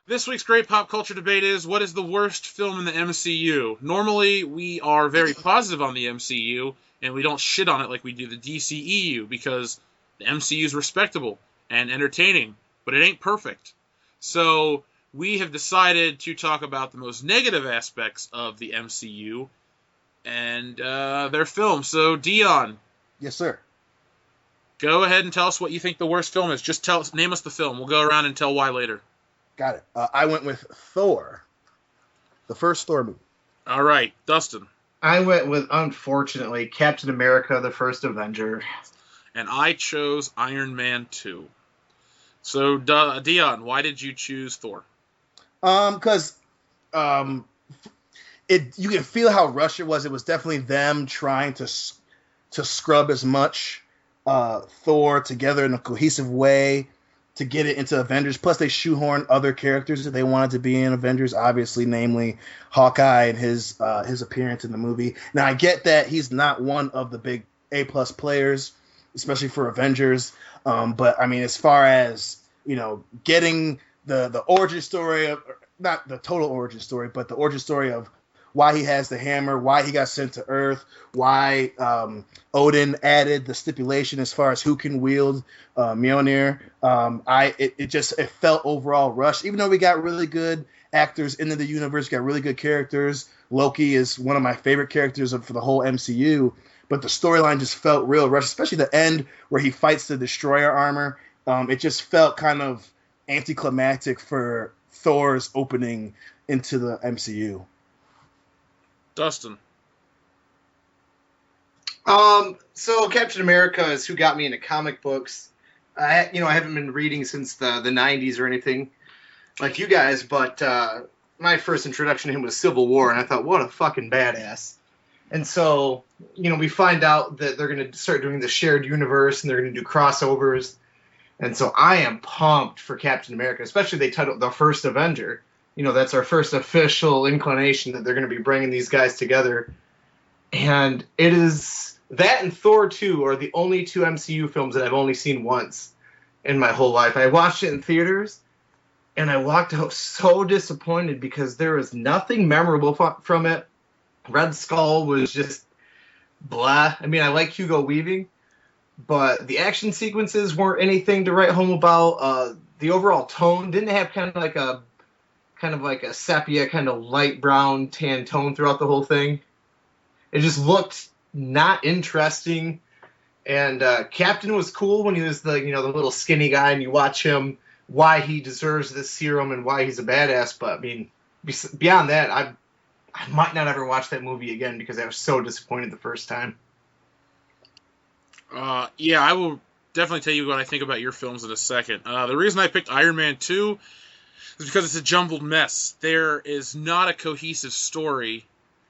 This week's great pop culture debate is, what is the worst film in the MCU? Normally, we are very positive on the MCU, and we don't shit on it like we do the DCEU, because the MCU is respectable and entertaining, but it ain't perfect. So, we have decided to talk about the most negative aspects of the MCU and their films. So, Dion. Yes, sir. Go ahead and tell us what you think the worst film is. Just name us the film. We'll go around and tell why later. Got it. I went with Thor. The first Thor movie. All right. Dustin. I went with, unfortunately, Captain America, the First Avenger. And I chose Iron Man 2. So, Dion, why did you choose Thor? Because you can feel how rushed it was. It was definitely them trying to scrub as much Thor together in a cohesive way to get it into Avengers. Plus, they shoehorned other characters that they wanted to be in Avengers, obviously, namely Hawkeye and his appearance in the movie. Now, I get that he's not one of the big A-plus players, especially for Avengers. But, I mean, as far as, you know, getting the origin story of, not the total origin story, but the origin story of why he has the hammer, why he got sent to Earth, why Odin added the stipulation as far as who can wield Mjolnir. It felt overall rushed, even though we got really good actors into the universe, got really good characters. Loki is one of my favorite characters for the whole MCU, but the storyline just felt real rushed, especially the end where he fights the Destroyer armor. It just felt kind of anticlimactic for Thor's opening into the MCU. Dustin. So Captain America is who got me into comic books. I haven't been reading since the 90s or anything like you guys, but my first introduction to him was Civil War, and I thought, what a fucking badass. And so, we find out that they're going to start doing the shared universe, and they're going to do crossovers. And so I am pumped for Captain America, especially they titled The First Avenger. That's our first official inclination that they're going to be bringing these guys together. And it is that and Thor 2 are the only two MCU films that I've only seen once in my whole life. I watched it in theaters, and I walked out so disappointed because there was nothing memorable from it. Red Skull was just blah. I mean, I like Hugo Weaving, but the action sequences weren't anything to write home about. The overall tone didn't have kind of like a sepia, kind of light brown tan tone throughout the whole thing. It just looked not interesting. And Captain was cool when he was the little skinny guy, and you watch him, why he deserves this serum and why he's a badass. But I mean, beyond that, I might not ever watch that movie again because I was so disappointed the first time. Yeah, I will definitely tell you what I think about your films in a second. The reason I picked Iron Man 2 is because it's a jumbled mess. There is not a cohesive story.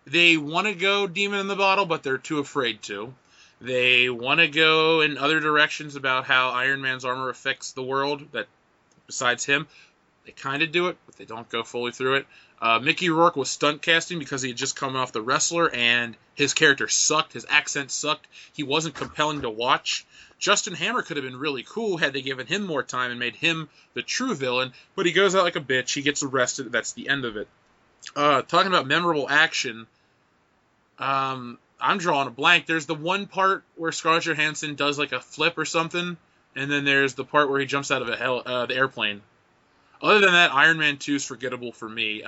They want to go demon in the bottle, but they're too afraid to. They want to go in other directions about how Iron Man's armor affects the world, that besides him. They kind of do it, but they don't go fully through it. Mickey Rourke was stunt casting because he had just come off The Wrestler, and his character sucked. His accent sucked. He wasn't compelling to watch. Justin Hammer could have been really cool had they given him more time and made him the true villain, but he goes out like a bitch. He gets arrested. That's the end of it. Talking about memorable action, I'm drawing a blank. There's the one part where Scarlett Johansson does like a flip or something, and then there's the part where he jumps out of the airplane. Other than that, Iron Man 2 is forgettable for me.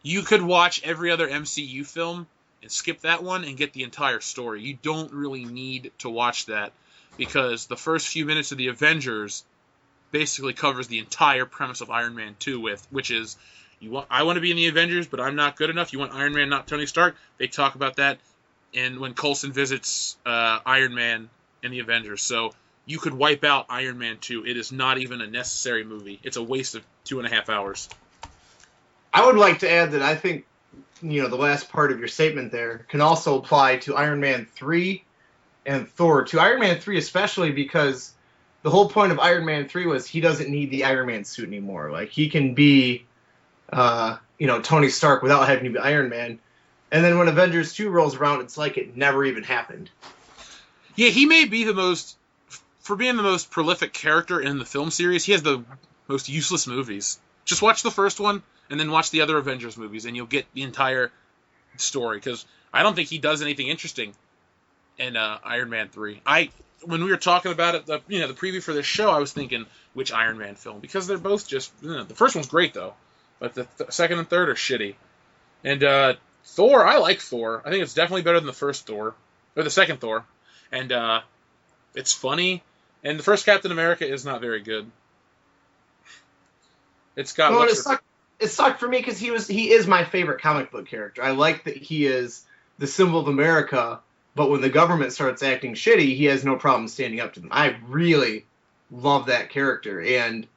You could watch every other MCU film and skip that one and get the entire story. You don't really need to watch that because the first few minutes of the Avengers basically covers the entire premise of Iron Man 2 which is, I want to be in the Avengers, but I'm not good enough. You want Iron Man, not Tony Stark? They talk about that and when Coulson visits Iron Man in the Avengers. So you could wipe out Iron Man 2. It is not even a necessary movie. It's a waste of 2.5 hours. I would like to add that I think, the last part of your statement there can also apply to Iron Man 3 and Thor 2. Iron Man 3 especially because the whole point of Iron Man 3 was he doesn't need the Iron Man suit anymore. Like, he can be, Tony Stark without having to be Iron Man. And then when Avengers 2 rolls around, it's like it never even happened. Yeah, he may be for being the most prolific character in the film series, he has the most useless movies. Just watch the first one, and then watch the other Avengers movies, and you'll get the entire story, because I don't think he does anything interesting in Iron Man 3. When we were talking about it, the preview for this show, I was thinking, which Iron Man film? Because they're both just, the first one's great, though, but the second and third are shitty. And Thor, I like Thor. I think it's definitely better than the first Thor, or the second Thor, and it's funny. And the first Captain America is not very good. It's got. Well, it sucked for me because he is my favorite comic book character. I like that he is the symbol of America, but when the government starts acting shitty, he has no problem standing up to them. I really love that character, and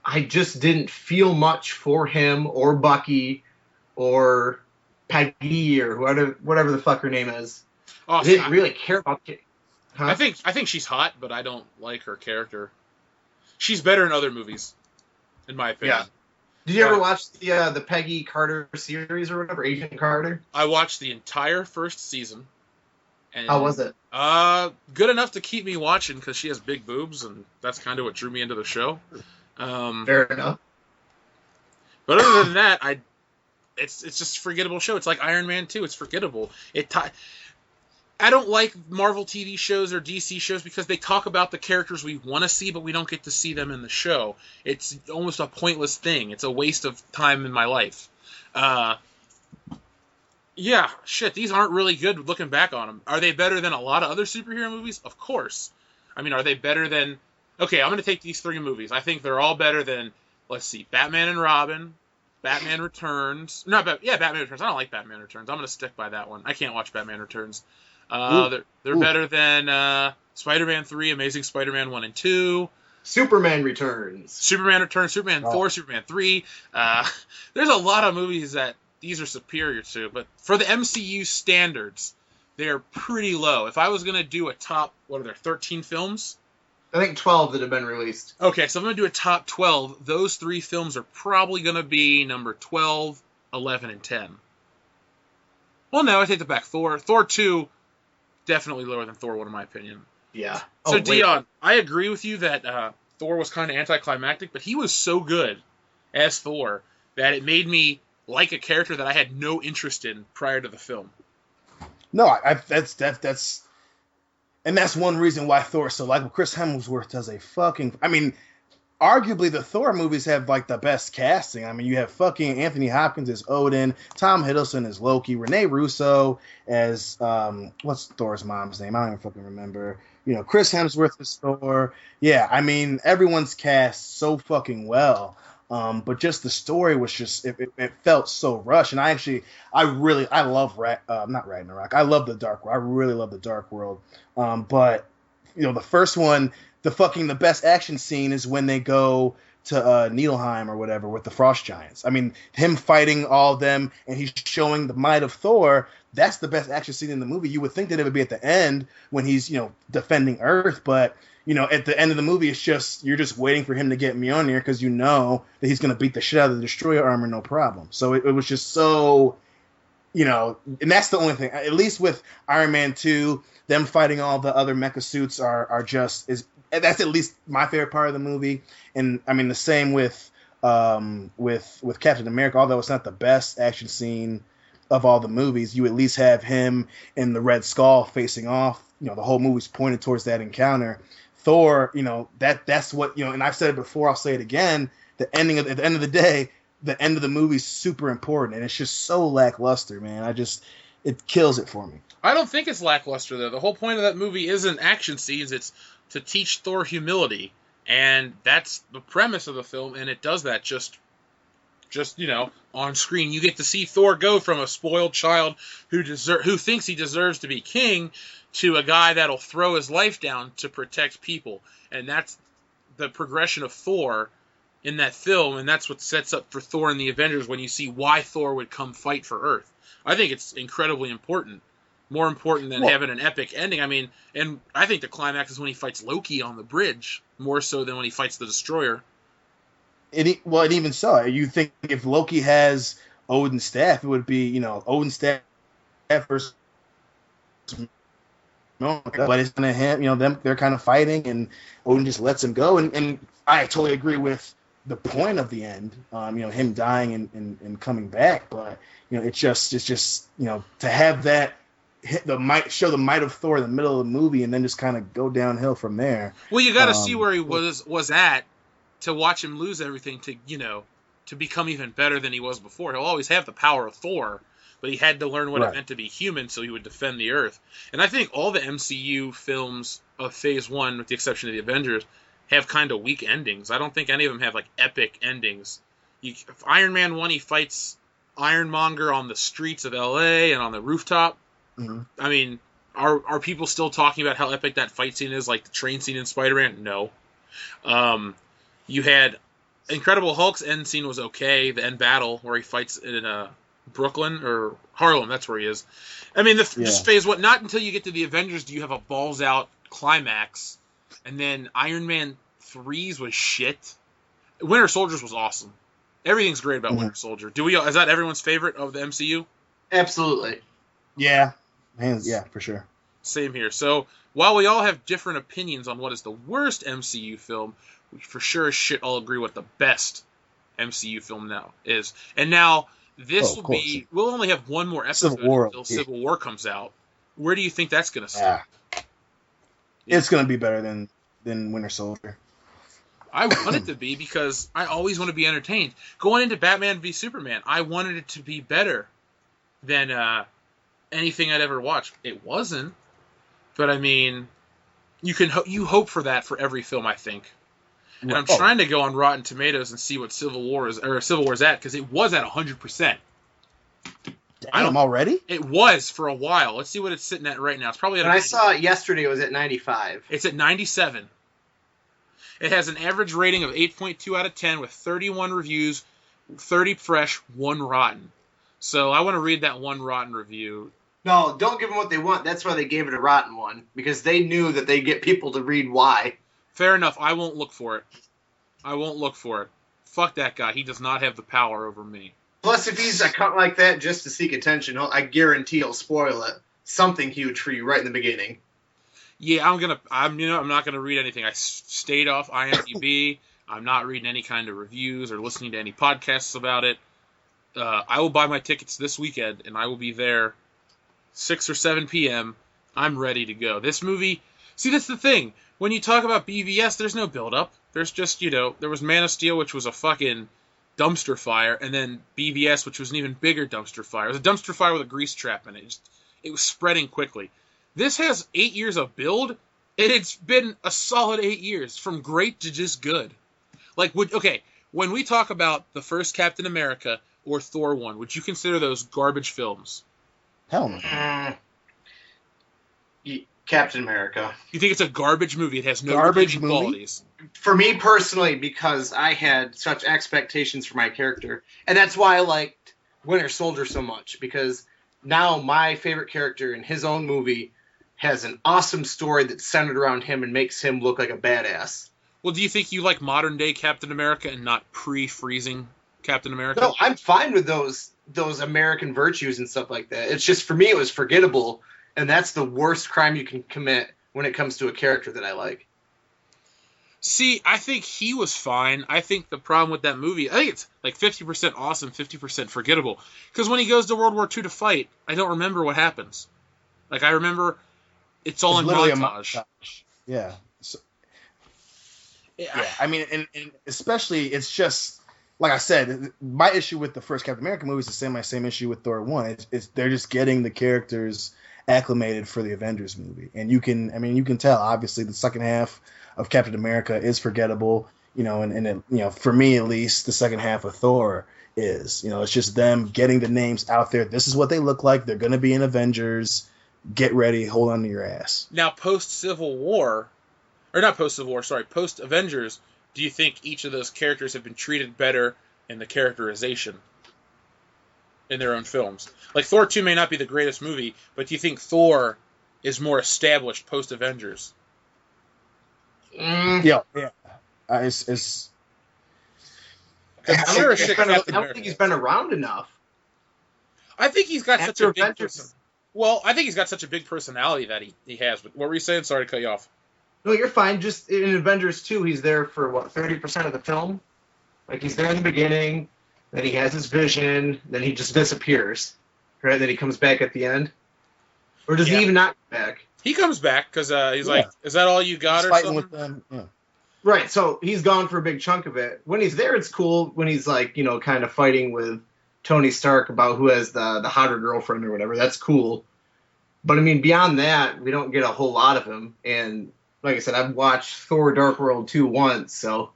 I just didn't feel much for him or Bucky or Peggy or whatever the fuck her name is. Oh, I didn't really care about it. Huh? I think she's hot, but I don't like her character. She's better in other movies, in my opinion. Yeah. Did you ever watch the Peggy Carter series or whatever, Agent Carter? I watched the entire first season. And, how was it? Good enough to keep me watching because she has big boobs, and that's kind of what drew me into the show. Fair enough. But other than that, it's just a forgettable show. It's like Iron Man 2. It's forgettable. I don't like Marvel TV shows or DC shows because they talk about the characters we want to see, but we don't get to see them in the show. It's almost a pointless thing. It's a waste of time in my life. Yeah, shit, these aren't really good looking back on them. Are they better than a lot of other superhero movies? Of course. I mean, are they better than... Okay, I'm going to take these 3 movies. I think they're all better than, let's see, Batman and Robin, Batman Returns. Batman Returns. I don't like Batman Returns. I'm going to stick by that one. I can't watch Batman Returns. They're better than Spider-Man 3, Amazing Spider-Man 1 and 2. Superman Returns, Superman 4, Superman 3. There's a lot of movies that these are superior to, but for the MCU standards, they're pretty low. If I was going to do a top, 13 films? I think 12 that have been released. Okay, so I'm going to do a top 12. Those 3 films are probably going to be number 12, 11, and 10. Well, no, I take that back. Thor 2, definitely lower than Thor 1 in my opinion. Yeah. So, Dion, I agree with you that Thor was kind of anticlimactic, but he was so good as Thor that it made me like a character that I had no interest in prior to the film. No, that's and that's one reason why Thor is so likable. Chris Hemsworth does a fucking... I mean, arguably the Thor movies have like the best casting. I mean, you have fucking Anthony Hopkins as Odin, Tom Hiddleston as Loki, Rene Russo as what's Thor's mom's name? I don't even fucking remember. You know, Chris Hemsworth as Thor. Yeah, I mean, everyone's cast so fucking well. But just the story was just it felt so rushed, and I love not Ragnarok. I love the Dark World. I really love the Dark World. But you know, the first one, the best action scene is when they go to Nibelheim or whatever with the Frost Giants. I mean, him fighting all of them and he's showing the might of Thor. That's the best action scene in the movie. You would think that it would be at the end when he's, you know, defending Earth, but you know, at the end of the movie, it's just you're just waiting for him to get Mjolnir because you know that he's going to beat the shit out of the Destroyer armor, no problem. So it was just so, you know, and that's the only thing. At least with Iron Man 2, them fighting all the other mecha suits that's at least my favorite part of the movie. And I mean the same with Captain America, although it's not the best action scene of all the movies, you at least have him and the Red Skull facing off. You know, the whole movie's pointed towards that encounter. Thor, you know, that's what, you know, and I've said it before, I'll say it again, at the end of the day, the end of the movie is super important, and it's just so lackluster, man. It kills it for me. I don't think it's lackluster, though. The whole point of that movie isn't action scenes, it's to teach Thor humility, and that's the premise of the film, and it does that just you know, on screen. You get to see Thor go from a spoiled child who thinks he deserves to be king to a guy that'll throw his life down to protect people. And that's the progression of Thor in that film, and that's what sets up for Thor in the Avengers when you see why Thor would come fight for Earth. I think it's incredibly important. More important than having an epic ending. I mean, and I think the climax is when he fights Loki on the bridge, more so than when he fights the Destroyer. And even so, you think if Loki has Odin's staff, it would be, you know, Odin's staff versus... But it's gonna have, you know, they're kind of fighting, and Odin just lets him go, and I totally agree with the point of the end, you know, him dying and coming back. But you know, it's just you know, to have that show the might of Thor in the middle of the movie, and then just kind of go downhill from there. Well, you got to see where he was at to watch him lose everything to, you know, to become even better than he was before. He'll always have the power of Thor, but he had to learn what it meant to be human so he would defend the Earth. And I think all the MCU films of Phase 1, with the exception of the Avengers, have kind of weak endings. I don't think any of them have, like, epic endings. Iron Man 1, he fights Ironmonger on the streets of L.A. and on the rooftop. Mm-hmm. I mean, are people still talking about how epic that fight scene is, like the train scene in Spider-Man? No. You had Incredible Hulk's end scene was okay. The end battle where he fights in Brooklyn or Harlem, that's where he is. I mean, just Phase 1. Not until you get to the Avengers do you have a balls out climax, and then Iron Man 3's was shit. Winter Soldiers was awesome. Everything's great about Winter Soldier. Is that everyone's favorite of the MCU? Absolutely. Yeah. Yeah, for sure. Same here. So while we all have different opinions on what is the worst MCU film, we for sure as shit all agree what the best MCU film now is. And now This of will course. be. We'll only have one more episode Civil War, until Civil War comes out. Where do you think that's going to Yeah. start? It's going to be better than Winter Soldier. I want it to be because I always want to be entertained. Going into Batman v Superman, I wanted it to be better than anything I'd ever watched. It wasn't, but I mean, you hope for that for every film, I think. And I'm trying to go on Rotten Tomatoes and see what Civil War's at, because it was at 100%. Damn, already? It was for a while. Let's see what it's sitting at right now. It's probably at. When I saw it yesterday, it was at 95. It's at 97. It has an average rating of 8.2 out of 10 with 31 reviews, 30 fresh, 1 rotten. So I want to read that 1 rotten review. No, don't give them what they want. That's why they gave it a rotten one, because they knew that they'd get people to read why. Fair enough. I won't look for it. Fuck that guy. He does not have the power over me. Plus, if he's a cunt like that just to seek attention, I guarantee he'll spoil it. Something huge for you right in the beginning. Yeah, I'm not gonna read anything. I stayed off IMDb. I'm not reading any kind of reviews or listening to any podcasts about it. I will buy my tickets this weekend, and I will be there 6 or 7 p.m. I'm ready to go. This movie. See, that's the thing. When you talk about BVS, there's no build-up. There's just, there was Man of Steel, which was a fucking dumpster fire, and then BVS, which was an even bigger dumpster fire. It was a dumpster fire with a grease trap in it. It was spreading quickly. This has 8 years of build, and it's been a solid 8 years, from great to just good. When we talk about the first Captain America or Thor 1, would you consider those garbage films? Hell no. Captain America. You think it's a garbage movie? It has no garbage redeeming qualities. For me personally, because I had such expectations for my character, and that's why I liked Winter Soldier so much, because now my favorite character in his own movie has an awesome story that's centered around him and makes him look like a badass. Well, do you think you like modern day Captain America and not pre-freezing Captain America? No, I'm fine with those American virtues and stuff like that. It's just, for me, it was forgettable. And that's the worst crime you can commit when it comes to a character that I like. See, I think he was fine. I think the problem with that movie, I think it's like 50% awesome, 50% forgettable. Because when he goes to World War II to fight, I don't remember what happens. Like, I remember it's all in montage. Yeah. Yeah, I mean, and especially, it's just, like I said, my issue with the first Captain America movie is my same issue with Thor 1. It's they're just getting the characters acclimated for the Avengers movie, and you can tell obviously the second half of Captain America is forgettable, and for me at least the second half of Thor is, it's just them getting the names out there. This is what they look like. They're going to be in Avengers. Get ready. Hold on to your ass. Now, post Avengers, do you think each of those characters have been treated better in the characterization in their own films? Like, Thor 2 may not be the greatest movie, but do you think Thor is more established post-Avengers? Yeah. It's I don't think he's been around enough. I think he's got such a big Avengers. I think he's got such a big personality that he has. But what were you saying? Sorry to cut you off. No, you're fine. Just in Avengers 2, he's there for, 30% of the film? Like, he's there in the beginning, then he has his vision, then he just disappears. Right? Then he comes back at the end? Or does he even not come back? He comes back because he's like, is that all you got, he's or fighting something? with them. Yeah. Right, so he's gone for a big chunk of it. When he's there, it's cool. When he's, like, kind of fighting with Tony Stark about who has the hotter girlfriend or whatever, that's cool. But, I mean, beyond that, we don't get a whole lot of him. And, like I said, I've watched Thor Dark World 2 once, so...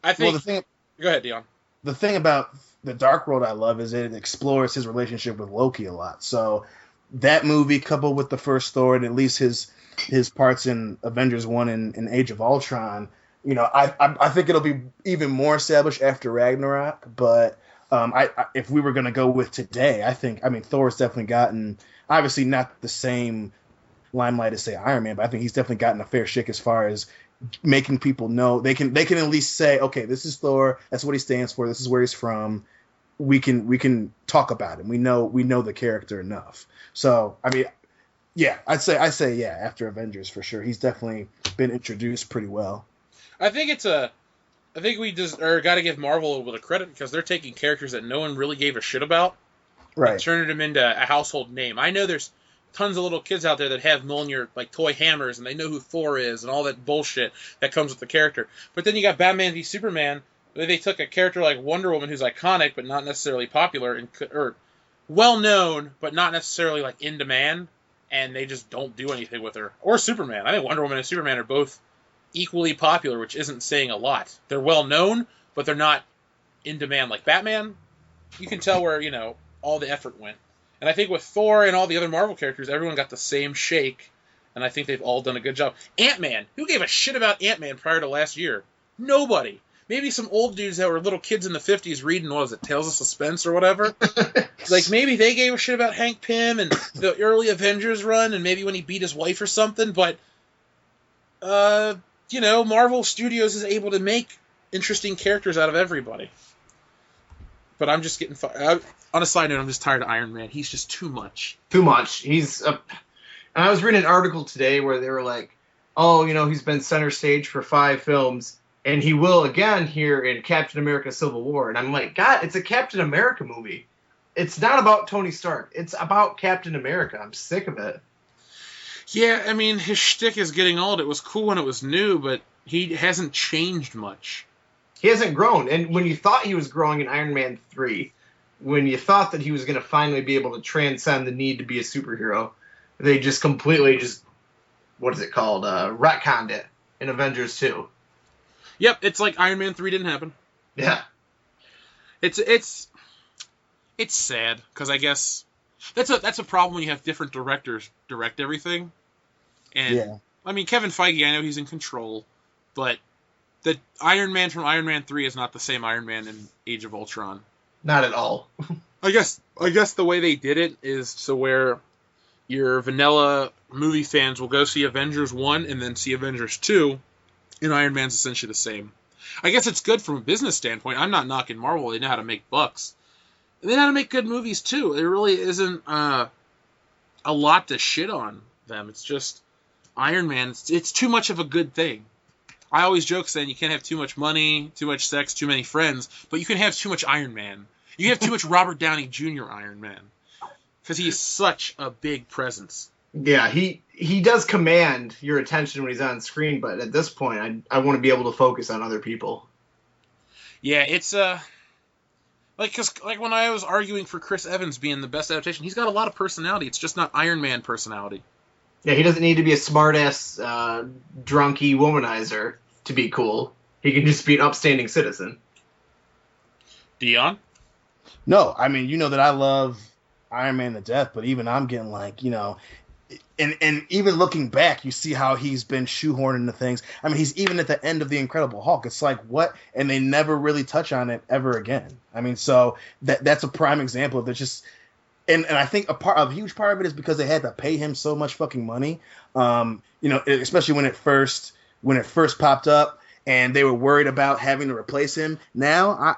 I think... Go ahead, Dion. The thing about the Dark World I love is it explores his relationship with Loki a lot. So that movie, coupled with the first Thor, and at least his parts in Avengers 1 and Age of Ultron, I think it'll be even more established after Ragnarok. But if we were going to go with today, Thor's definitely gotten, obviously not the same limelight as, say, Iron Man, but I think he's definitely gotten a fair shake as far as making people know. They can at least say, okay, this is Thor, that's what he stands for, this is where he's from. We can talk about him. We know the character enough. So, I mean, yeah, I'd say yeah, after Avengers for sure. He's definitely been introduced pretty well. I think it's a I think we just got to give Marvel a little bit of credit because they're taking characters that no one really gave a shit about and turning them into a household name. I know there's tons of little kids out there that have Mjolnir, like toy hammers, and they know who Thor is and all that bullshit that comes with the character. But then you got Batman v Superman. They took a character like Wonder Woman who's iconic but not necessarily popular or well known but not necessarily like in demand, and they just don't do anything with her. Or Superman. I think Wonder Woman and Superman are both equally popular, which isn't saying a lot. They're well known, but they're not in demand like Batman. You can tell where, all the effort went. And I think with Thor and all the other Marvel characters, everyone got the same shake, and I think they've all done a good job. Ant-Man. Who gave a shit about Ant-Man prior to last year? Nobody. Maybe some old dudes that were little kids in the 50s reading, what was it, Tales of Suspense or whatever? Like, maybe they gave a shit about Hank Pym and the early Avengers run, and maybe when he beat his wife or something, but, Marvel Studios is able to make interesting characters out of everybody. But I'm just getting... on a side note, I'm just tired of Iron Man. He's just too much. Too much. And I was reading an article today where they were like, oh, he's been center stage for 5 films, and he will again here in Captain America Civil War. And I'm like, God, it's a Captain America movie. It's not about Tony Stark. It's about Captain America. I'm sick of it. Yeah, I mean, his shtick is getting old. It was cool when it was new, but he hasn't changed much. He hasn't grown. And when you thought he was growing in Iron Man 3, when you thought that he was going to finally be able to transcend the need to be a superhero, they just completely what is it called? Retconned it in Avengers 2. Yep, it's like Iron Man 3 didn't happen. Yeah. It's sad, because I guess that's a problem when you have different directors direct everything. And, yeah. I mean, Kevin Feige, I know he's in control, but the Iron Man from Iron Man 3 is not the same Iron Man in Age of Ultron. Not at all. I guess the way they did it is so where your vanilla movie fans will go see Avengers 1 and then see Avengers 2, and Iron Man's essentially the same. I guess it's good from a business standpoint. I'm not knocking Marvel. They know how to make bucks. They know how to make good movies, too. There really isn't a lot to shit on them. It's just Iron Man. It's too much of a good thing. I always joke saying you can't have too much money, too much sex, too many friends, but you can have too much Iron Man. You can have too much Robert Downey Jr. Iron Man. Because he is such a big presence. Yeah, he does command your attention when he's on screen, but at this point, I want to be able to focus on other people. Yeah, it's like when I was arguing for Chris Evans being the best adaptation, he's got a lot of personality. It's just not Iron Man personality. Yeah, he doesn't need to be a smart-ass, drunky womanizer to be cool. He can just be an upstanding citizen. Dion? No, I mean, that I love Iron Man to death, but even I'm getting like, and even looking back, you see how he's been shoehorned into things. I mean, he's even at the end of The Incredible Hulk. It's like, what? And they never really touch on it ever again. I mean, so that's a prime example of it. Just, and I think a huge part of it is because they had to pay him so much fucking money. Especially when it first popped up, and they were worried about having to replace him. Now,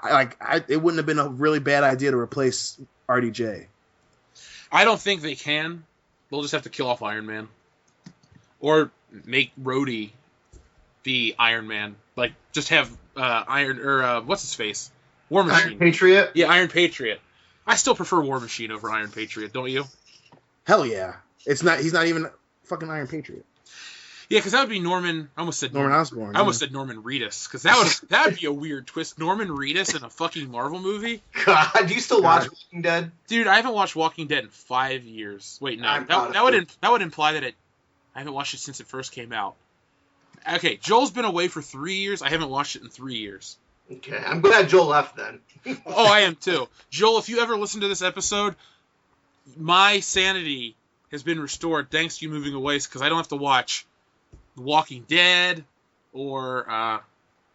it wouldn't have been a really bad idea to replace RDJ. I don't think they can. They'll just have to kill off Iron Man. Or make Rhodey be Iron Man. Like, just have what's his face? War Machine. Iron Patriot? Yeah, Iron Patriot. I still prefer War Machine over Iron Patriot, don't you? Hell yeah. He's not even fucking Iron Patriot. Yeah, because that would be Norman. I almost said Norman Osborn. I almost said Norman Reedus, because that would be a weird twist. Norman Reedus in a fucking Marvel movie. God, do you still watch Walking Dead? Dude, I haven't watched Walking Dead in 5 years. Wait, no, that would imply that I haven't watched it since it first came out. Okay, Joel's been away for 3 years. I haven't watched it in 3 years. Okay, I'm glad Joel left then. Oh, I am too. Joel, if you ever listen to this episode, my sanity has been restored thanks to you moving away, because I don't have to watch The Walking Dead or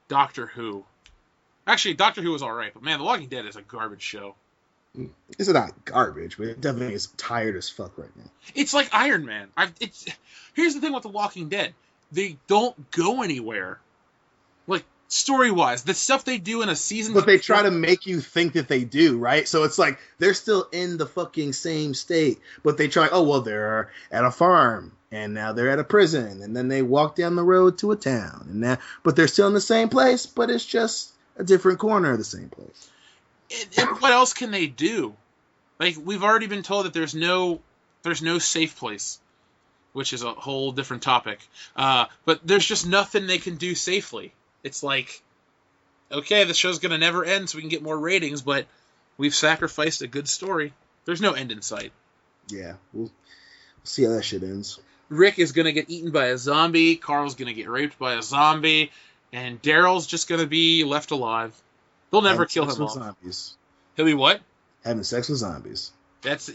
Doctor Who. Actually, Doctor Who was alright, but man, The Walking Dead is a garbage show. It's not garbage, but it definitely is tired as fuck right now. It's like Iron Man. Here's the thing with The Walking Dead. They don't go anywhere. Like, story-wise, the stuff they do in a season... But they try to make you think that they do, right? So it's like, they're still in the fucking same state, but they try, they're at a farm. and now they're at a prison, and then they walk down the road to a town, but they're still in the same place, but it's just a different corner of the same place. And what else can they do? Like, we've already been told that there's no safe place, which is a whole different topic. But there's just nothing they can do safely. It's like, okay, the show's going to never end so we can get more ratings, but we've sacrificed a good story. There's no end in sight. Yeah, we'll see how that shit ends. Rick is going to get eaten by a zombie, Carl's going to get raped by a zombie, and Daryl's just going to be left alive. They'll never kill him off. Zombies. He'll be what? Having sex with zombies. That's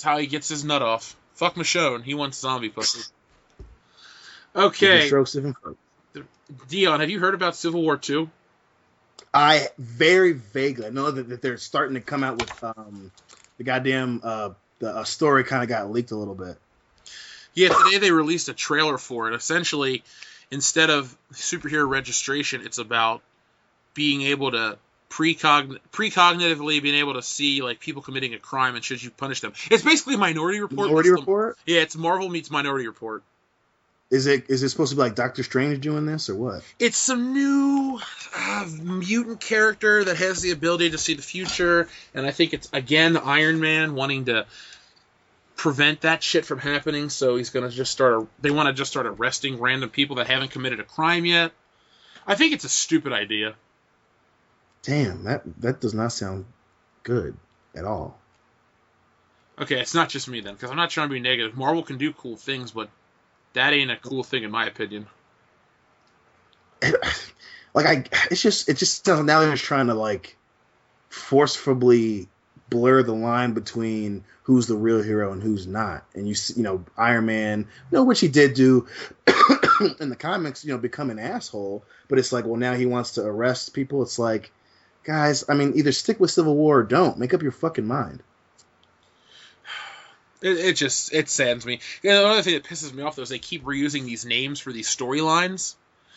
how he gets his nut off. Fuck Michonne. He wants zombie pussy. Okay. Dion, have you heard about Civil War II? I very vaguely. I know that they're starting to come out with the goddamn the story kind of got leaked a little bit. Yeah, today they released a trailer for it. Essentially, instead of superhero registration, it's about being able to precognitively being able to see like people committing a crime and should you punish them. It's basically Minority Report. Minority Report? Yeah, it's Marvel meets Minority Report. Is it supposed to be like Doctor Strange doing this or what? It's some new mutant character that has the ability to see the future, and I think it's again Iron Man wanting to prevent that shit from happening. So he's gonna they want to just start arresting random people that haven't committed a crime yet. I think it's a stupid idea. Damn, that does not sound good at all. Okay, it's not just me then, because I'm not trying to be negative. Marvel can do cool things, but that ain't a cool thing in my opinion. It just sounds now they're just trying to like forcefully blur the line between who's the real hero and who's not. And Iron Man, which he did do in the comics, become an asshole. But it's like, well, now he wants to arrest people. It's like, guys, I mean, either stick with Civil War or don't. Make up your fucking mind. It saddens me. Another thing that pisses me off, though, is they keep reusing these names for these storylines.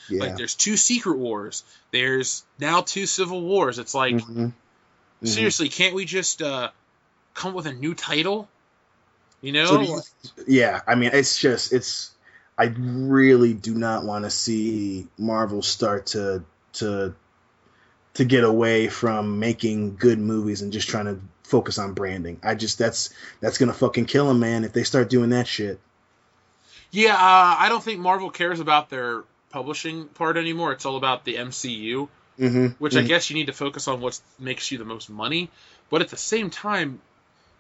Yeah. Like, there's 2 Secret Wars. There's now 2 Civil Wars. It's like, seriously, can't we just come up with a new title? Yeah, I mean, I really do not want to see Marvel start to get away from making good movies and just trying to focus on branding. That's gonna fucking kill them, man, if they start doing that shit. Yeah, I don't think Marvel cares about their publishing part anymore. It's all about the MCU, which I guess you need to focus on what makes you the most money. But at the same time,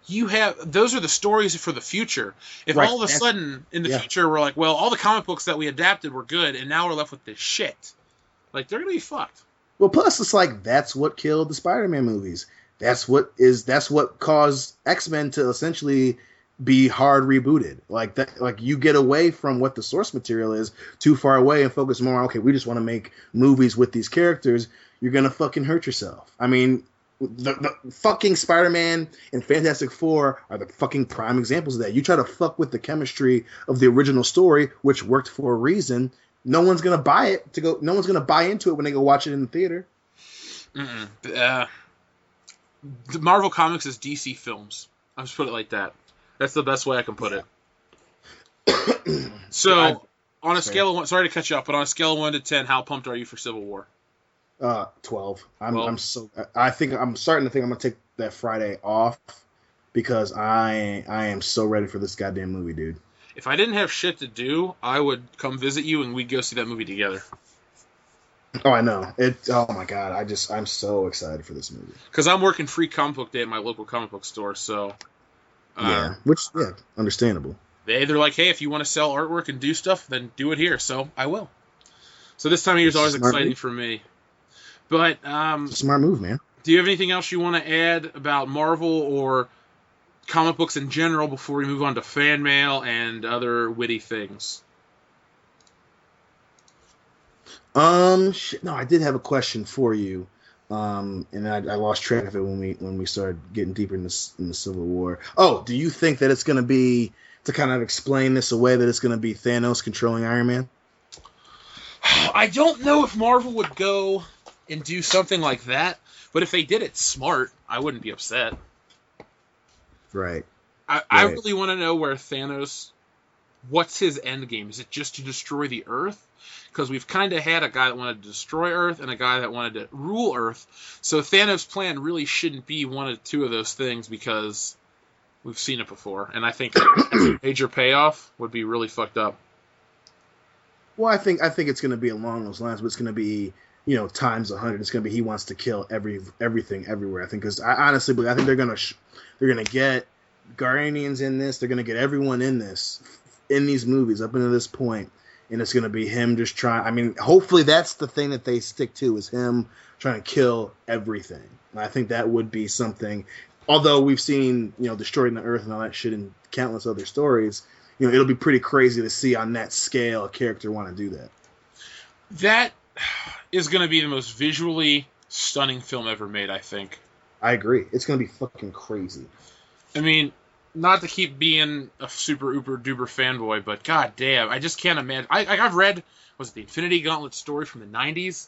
those are the stories for the future. If all of a sudden in the future we're like, well, all the comic books that we adapted were good, and now we're left with this shit, like they're gonna be fucked. Well, plus it's like that's what killed the Spider-Man movies. That's what caused X-Men to essentially be hard rebooted. Like that, like you get away from what the source material is too far away and focus more on, okay, we just want to make movies with these characters. You're gonna fucking hurt yourself. I mean, the fucking Spider-Man and Fantastic Four are the fucking prime examples of that. You try to fuck with the chemistry of the original story, which worked for a reason. No one's gonna buy it no one's gonna buy into it when they go watch it in the theater. The Marvel Comics is DC Films. I'll just put it like that. That's the best way I can put it. So, on a scale of 1, sorry to cut you off, but on a scale of 1 to 10, how pumped are you for Civil War? 12. I'm starting to think I'm gonna take that Friday off because I am so ready for this goddamn movie, dude. If I didn't have shit to do, I would come visit you and we'd go see that movie together. Oh, I know. Oh my god, I'm so excited for this movie. Because I'm working free comic book day at my local comic book store, so understandable. They're like, hey, if you want to sell artwork and do stuff, then do it here. So I will. So this time of year is always exciting for me. But it's a smart move, man. Do you have anything else you want to add about Marvel or comic books in general before we move on to fan mail and other witty things? No, I did have a question for you, and I lost track of it when we started getting deeper in the Civil War. Oh, do you think that it's going to be, to kind of explain this away, that it's going to be Thanos controlling Iron Man? I don't know if Marvel would go and do something like that, but if they did it smart, I wouldn't be upset. Right. I really want to know where Thanos what's his end game? Is it just to destroy the Earth? Because we've kind of had a guy that wanted to destroy Earth and a guy that wanted to rule Earth. So Thanos' plan really shouldn't be one of two of those things because we've seen it before. And I think a major payoff would be really fucked up. Well, I think it's going to be along those lines, but it's going to be, times 100. It's going to be he wants to kill everything everywhere. I think because I honestly believe they're going to get Guardians in this. They're going to get everyone in these movies up until this point. And it's going to be him just trying. I mean, hopefully that's the thing that they stick to is him trying to kill everything. And I think that would be something. Although we've seen, destroying the Earth and all that shit in countless other stories, it'll be pretty crazy to see on that scale a character want to do that. That is going to be the most visually stunning film ever made, I think. I agree. It's going to be fucking crazy. I mean, not to keep being a super uber duper fanboy, but god damn, I just can't imagine. I've read, was it the Infinity Gauntlet story from the 90s?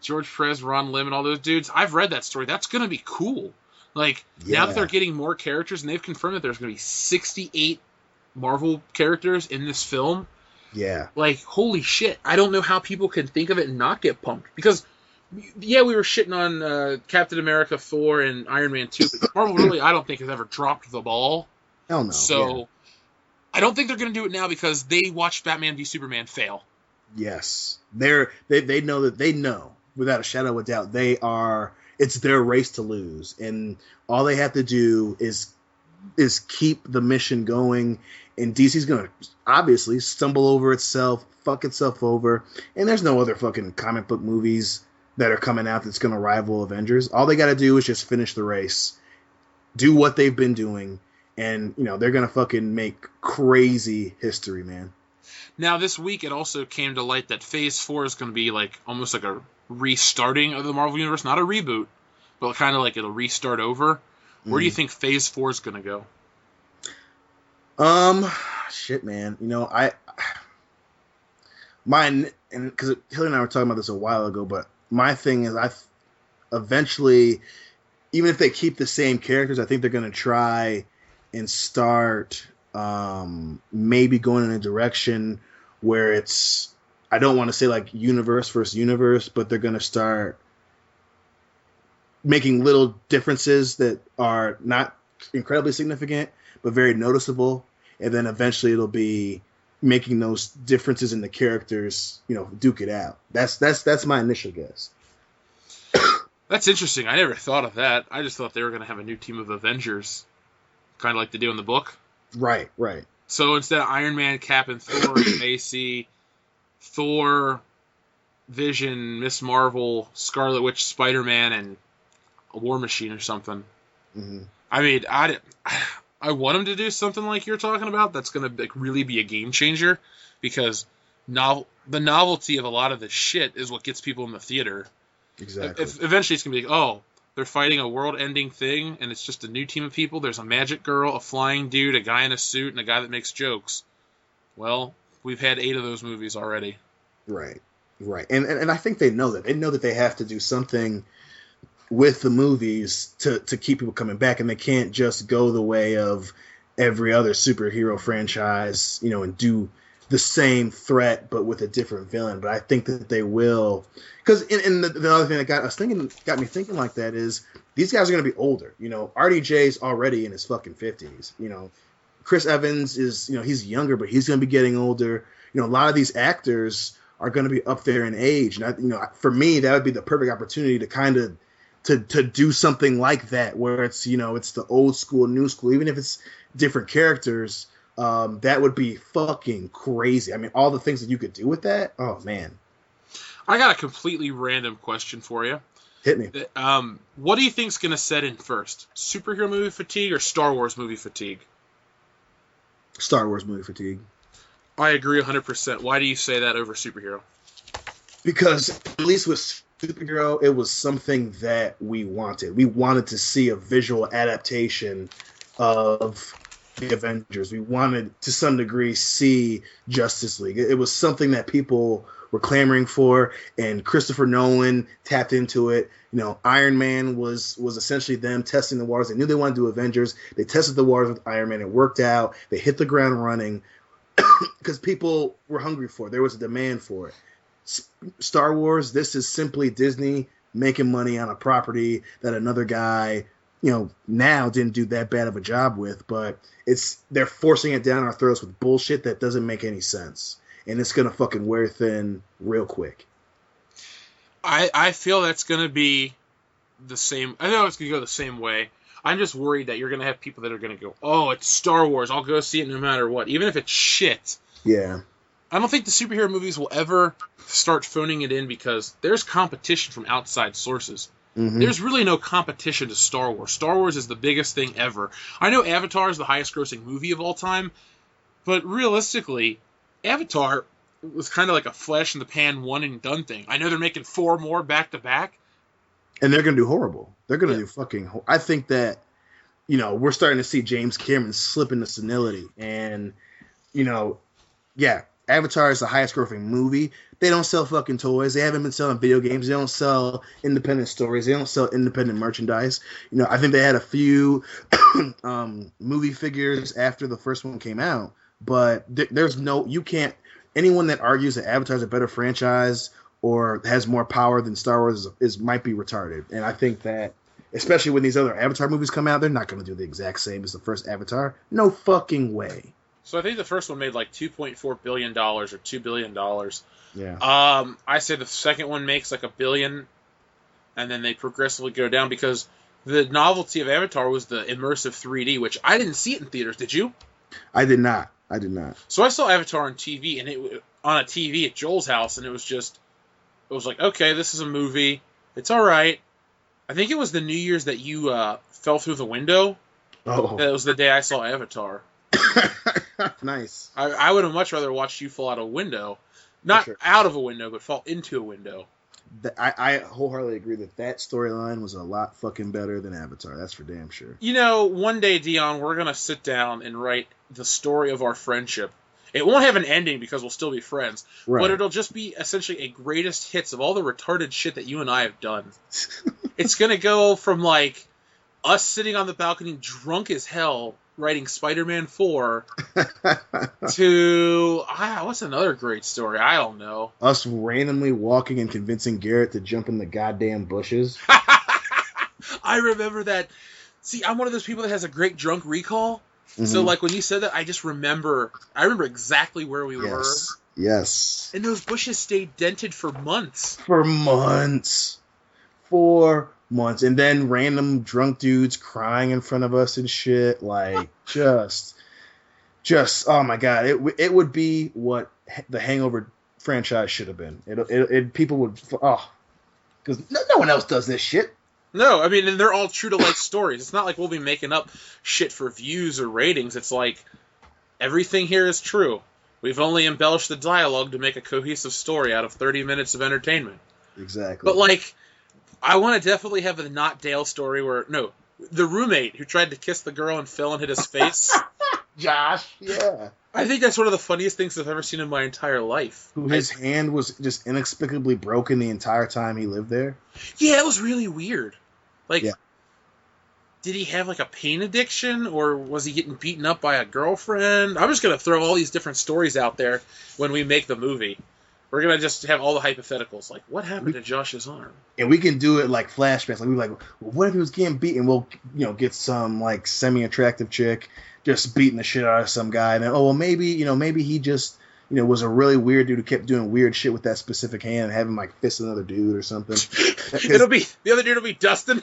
George Perez, Ron Lim, and all those dudes. I've read that story. That's going to be cool. Like, now that they're getting more characters, and they've confirmed that there's going to be 68 Marvel characters in this film. Yeah. Like, holy shit. I don't know how people can think of it and not get pumped. Because, yeah, we were shitting on Captain America, Thor, and Iron Man 2, but Marvel really, I don't think, has ever dropped the ball. Hell no. So, yeah. I don't think they're going to do it now because they watched Batman v Superman fail. Yes. They know, without a shadow of a doubt, it's their race to lose. And all they have to do is keep the mission going. And DC's going to obviously stumble over itself, fuck itself over. And there's no other fucking comic book movies that are coming out that's going to rival Avengers. All they got to do is just finish the race, do what they've been doing, and, they're going to fucking make crazy history, man. Now, this week it also came to light that Phase 4 is going to be almost like a restarting of the Marvel Universe. Not a reboot, but kind of like it'll restart over. Where do you think Phase 4 is going to go? Shit, man. Because Hilly and I were talking about this a while ago, but my thing is eventually, even if they keep the same characters, I think they're going to try and start maybe going in a direction where it's, I don't want to say like universe versus universe, but they're going to start making little differences that are not incredibly significant, but very noticeable. And then eventually it'll be making those differences in the characters, duke it out. That's my initial guess. That's interesting. I never thought of that. I just thought they were going to have a new team of Avengers, kind of like they do in the book. Right. So instead of Iron Man, Cap, and Thor, you may see Thor, Vision, Miss Marvel, Scarlet Witch, Spider-Man, and a War Machine or something. Mm-hmm. I mean, I want them to do something like you're talking about. That's going to really be a game changer because the novelty of a lot of this shit is what gets people in the theater. Exactly. Eventually, it's going to be like, they're fighting a world-ending thing, and it's just a new team of people. There's a magic girl, a flying dude, a guy in a suit, and a guy that makes jokes. Well, we've had 8 of those movies already. Right. And I think they know that. They know that they have to do something with the movies to keep people coming back, and they can't just go the way of every other superhero franchise, and do the same threat but with a different villain. But I think that they will, because in the other thing that got me thinking like that is these guys are going to be older. RDJ's already in his fucking 50s. Chris Evans is, he's younger, but he's going to be getting older. A lot of these actors are going to be up there in age, and for me that would be the perfect opportunity to kind of to do something like that, where it's it's the old school, new school, even if it's different characters. That would be fucking crazy. I mean, all the things that you could do with that. Oh man. I got a completely random question for you. Hit me. What do you think's going to set in first? Superhero movie fatigue or Star Wars movie fatigue? Star Wars movie fatigue. I agree 100%. Why do you say that over superhero? Because at least with superhero, it was something that we wanted. We wanted to see a visual adaptation of the Avengers. We wanted, to some degree, see Justice League. It was something that people were clamoring for, and Christopher Nolan tapped into it. Iron Man was essentially them testing the waters. They knew they wanted to do Avengers. They tested the waters with Iron Man. It worked out. They hit the ground running. because people were hungry for it. There was a demand for it. Star Wars, this is simply Disney making money on a property that another guy, now didn't do that bad of a job with, but they're forcing it down our throats with bullshit that doesn't make any sense. And it's going to fucking wear thin real quick. I feel that's going to be the same. I know it's going to go the same way. I'm just worried that you're going to have people that are going to go, oh, it's Star Wars. I'll go see it no matter what, even if it's shit. Yeah. I don't think the superhero movies will ever start phoning it in because there's competition from outside sources. Mm-hmm. There's really no competition to Star Wars. Star Wars is the biggest thing ever. I know Avatar is the highest grossing movie of all time, but realistically, Avatar was kind of like a flash in the pan, one and done thing. I know they're making 4 more back to back. And they're going to do horrible. They're going to do fucking I think that, we're starting to see James Cameron slip into senility. And, Avatar is the highest grossing movie. They don't sell fucking toys. They haven't been selling video games. They don't sell independent stories. They don't sell independent merchandise. I think they had a few movie figures after the first one came out. But anyone that argues that Avatar is a better franchise or has more power than Star Wars might be retarded. And I think that, especially when these other Avatar movies come out, they're not going to do the exact same as the first Avatar. No fucking way. So I think the first one made like $2.4 billion or $2 billion. Yeah. I say the second one makes like $1 billion, and then they progressively go down because the novelty of Avatar was the immersive 3D, which I didn't see it in theaters. Did you? I did not. So I saw Avatar on TV, and on a TV at Joel's house, and it was like, okay, this is a movie. It's all right. I think it was the New Year's that you fell through the window. Oh. That was the day I saw Avatar. Nice. I would have much rather watched you fall out of a window. Not out of a window, but fall into a window. I wholeheartedly agree that storyline was a lot fucking better than Avatar. That's for damn sure. One day, Dion, we're going to sit down and write the story of our friendship. It won't have an ending because we'll still be friends. Right. But it'll just be essentially a greatest hits of all the retarded shit that you and I have done. It's going to go from, like, us sitting on the balcony drunk as hell writing Spider-Man 4 to, what's another great story? I don't know. Us randomly walking and convincing Garrett to jump in the goddamn bushes. I remember that. See, I'm one of those people that has a great drunk recall. Mm-hmm. So, like, when you said that, I remember exactly where we were. Yes. And those bushes stayed dented for months. And then random drunk dudes crying in front of us and shit. Like, just, oh my God. It would be what the Hangover franchise should have been. People would, because no one else does this shit. No, I mean, and they're all true to life stories. It's not like we'll be making up shit for views or ratings. It's like, everything here is true. We've only embellished the dialogue to make a cohesive story out of 30 minutes of entertainment. Exactly. But, like, I want to definitely have a Not Dale story where, the roommate who tried to kiss the girl and fell and hit his face. Josh, yeah. I think that's one of the funniest things I've ever seen in my entire life. His hand was just inexplicably broken the entire time he lived there? Yeah, it was really weird. Like, Did he have, like, a pain addiction, or was he getting beaten up by a girlfriend? I'm just going to throw all these different stories out there when we make the movie. We're going to just have all the hypotheticals. Like, what happened to Josh's arm? And we can do it like flashbacks. Like, we're like, well, what if he was getting beaten? We'll, get some, like, semi-attractive chick just beating the shit out of some guy. And then, maybe he just, was a really weird dude who kept doing weird shit with that specific hand and having, like, fist another dude or something. The other dude will be Dustin.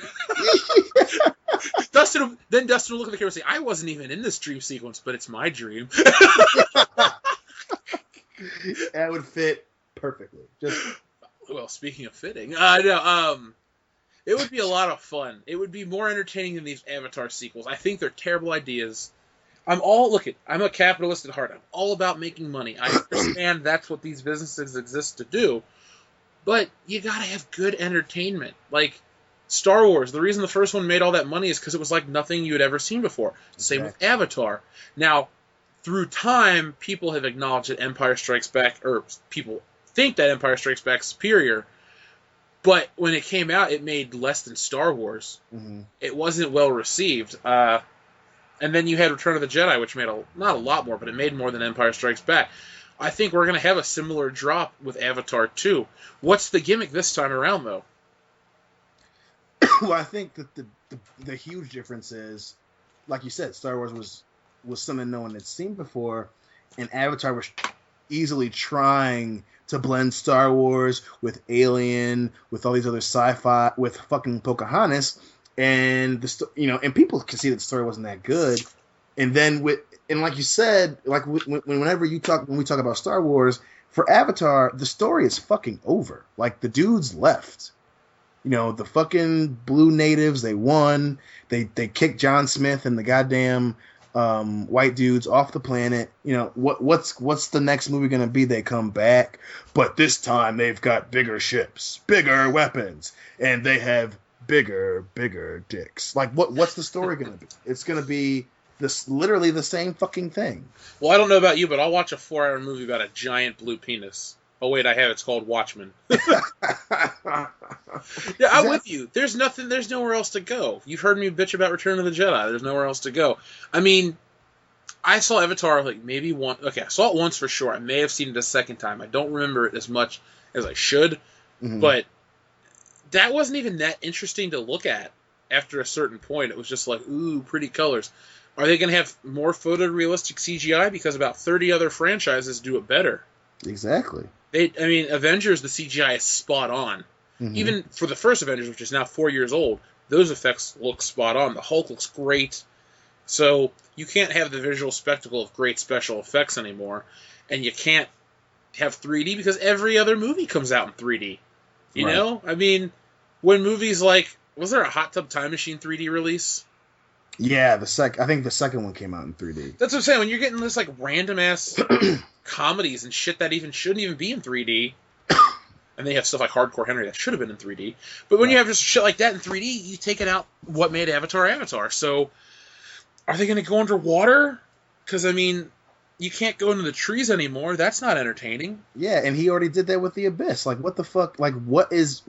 Dustin will look at the camera and say, I wasn't even in this dream sequence, but it's my dream. That would fit perfectly. Well, speaking of fitting, it would be a lot of fun. It would be more entertaining than these Avatar sequels. I think they're terrible ideas. I'm a capitalist at heart. I'm all about making money. I understand that's what these businesses exist to do, but you gotta have good entertainment. Like Star Wars, the reason the first one made all that money is because it was like nothing you had ever seen before. Same with Avatar. Now, through time, people have acknowledged that Empire Strikes Back, or people think that Empire Strikes Back is superior, but when it came out, it made less than Star Wars. Mm-hmm. It wasn't well received. And then you had Return of the Jedi, which made not a lot more, but it made more than Empire Strikes Back. I think we're going to have a similar drop with Avatar 2. What's the gimmick this time around, though? Well, I think that the huge difference is, like you said, Star Wars was something no one had seen before, and Avatar was easily trying to blend Star Wars with Alien, with all these other sci-fi, with fucking Pocahontas, and and people can see that the story wasn't that good. And then like you said, like whenever when we talk about Star Wars, for Avatar, the story is fucking over. Like, the dudes left. The fucking blue natives, they won. They kicked John Smith and the goddamn white dudes off the planet. What's the next movie gonna be? They come back, but this time they've got bigger ships, bigger weapons, and they have bigger dicks. Like, what's the story gonna be? It's gonna be literally the same fucking thing. Well, I don't know about you, but I'll watch a 4-hour movie about a giant blue penis. Oh wait, I have. It's called Watchmen. Yeah, I'm with you. There's nowhere else to go. You've heard me bitch about Return of the Jedi. There's nowhere else to go. I mean, I saw Avatar maybe one. Okay, I saw it once for sure. I may have seen it a second time. I don't remember it as much as I should, but that wasn't even that interesting to look at after a certain point. It was just like, ooh, pretty colors. Are they going to have more photorealistic CGI? Because about 30 other franchises do it better. Exactly. Avengers, the CGI is spot on. Even for the first Avengers, which is now 4 years old, those effects look spot on. The Hulk looks great. So you can't have the visual spectacle of great special effects anymore. And you can't have 3D because every other movie comes out in 3D. You know? I mean, when movies like... Was there a Hot Tub Time Machine 3D release? Yeah, I think the second one came out in 3D. That's what I'm saying. When you're getting this like random-ass comedies and shit that shouldn't even be in 3D... And they have stuff like Hardcore Henry that should have been in 3D. But when you have just shit like that in 3D, you take it out what made Avatar. So, are they going to go underwater? Because, I mean, you can't go into the trees anymore. That's not entertaining. Yeah, and he already did that with The Abyss. Like, what the fuck? Like, what is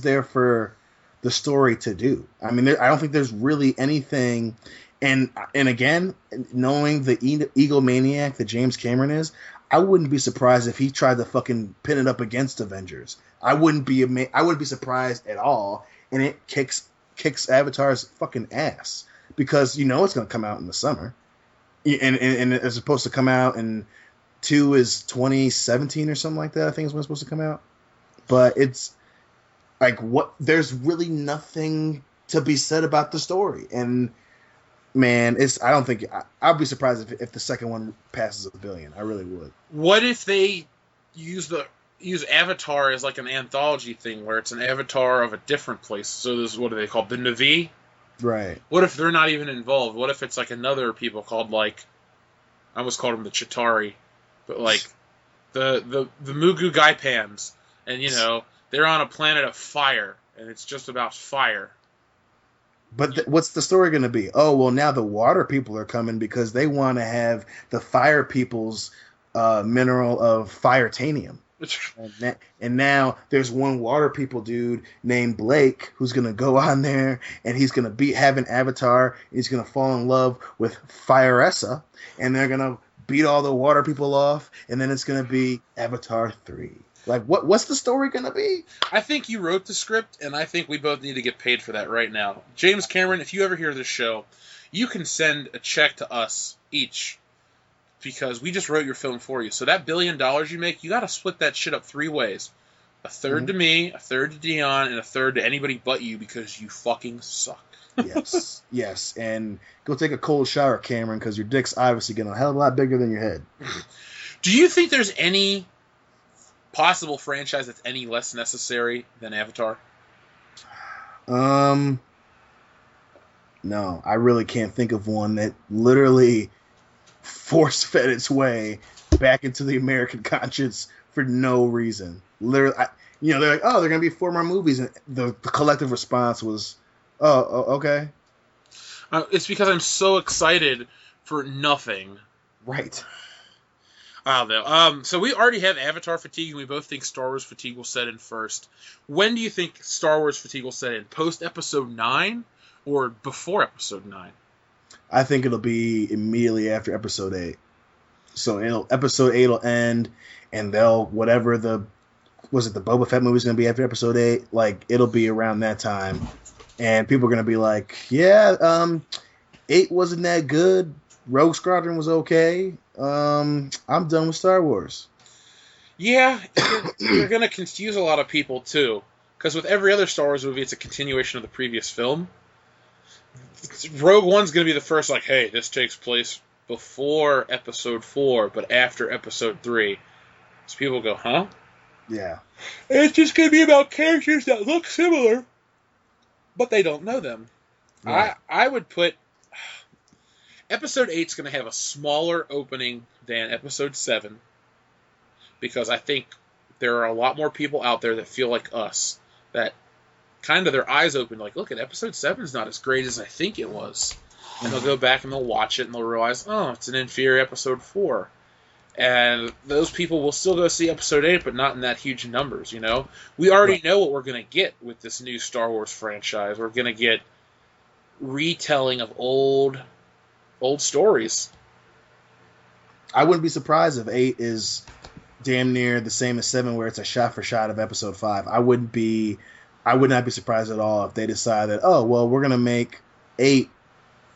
there for the story to do? I mean, I don't think there's really anything... And again, knowing the egomaniac that James Cameron is, I wouldn't be surprised if he tried to fucking pin it up against Avengers. I wouldn't be surprised at all, and it kicks Avatar's fucking ass because it's going to come out in the summer, and it's supposed to come out, and 2 is 2017 or something like that. I think is when it's supposed to come out, but it's like there's really nothing to be said about the story, and. Man, I'd be surprised if the second one passes $1 billion. I really would. What if they use Avatar as like an anthology thing, where it's an avatar of a different place? So this, what are they called? The Na'vi? Right. What if they're not even involved? What if it's like another people called like, I almost called them the Chitauri, but like the Mugu Gaipans, and they're on a planet of fire, and it's just about fire. But what's the story going to be? Oh, well, now the water people are coming because they want to have the fire people's mineral of firetanium. And now there's one water people dude named Blake who's going to go on there, and he's going to have an avatar. He's going to fall in love with Firessa, and they're going to beat all the water people off, and then it's going to be Avatar 3. Like, what's the story going to be? I think you wrote the script, and I think we both need to get paid for that right now. James Cameron, if you ever hear this show, you can send a check to us each, because we just wrote your film for you. So that $1 billion you make, you got to split that shit up 3 ways. A third to me, a third to Dion, and a third to anybody but you, because you fucking suck. Yes, and go take a cold shower, Cameron, because your dick's obviously getting a hell of a lot bigger than your head. Do you think there's any possible franchise that's any less necessary than Avatar? No, I really can't think of one that literally force-fed its way back into the American conscience for no reason. Literally, they're like, oh, they're going to be 4 more movies, and the collective response was, oh, okay. It's because I'm so excited for nothing. Right. I don't know. So we already have Avatar fatigue, and we both think Star Wars fatigue will set in first. When do you think Star Wars fatigue will set in? Post Episode 9 or before Episode 9? I think it'll be immediately after episode 8. So episode 8 will end, and they'll whatever the Boba Fett movie is going to be after episode 8. Like it'll be around that time, and people are going to be like, yeah, 8 wasn't that good. Rogue Squadron was okay. I'm done with Star Wars. Yeah, you're going to confuse a lot of people too, because with every other Star Wars movie, it's a continuation of the previous film. Rogue One's going to be the first, like, hey, this takes place before Episode 4, but after Episode 3. So people go, huh? Yeah. It's just going to be about characters that look similar, but they don't know them. Right. I would put... Episode 8's going to have a smaller opening than Episode 7, because I think there are a lot more people out there that feel like us, that kind of their eyes open, like, look, Episode 7's not as great as I think it was. And they'll go back and they'll watch it and they'll realize, oh, it's an inferior Episode 4. And those people will still go see Episode 8, but not in that huge numbers, you know? We already know what we're going to get with this new Star Wars franchise. We're going to get retelling of old stories. I wouldn't be surprised if 8 is damn near the same as 7, where it's a shot for shot of Episode 5. I would not be surprised at all if they decide that, oh, well, we're gonna make 8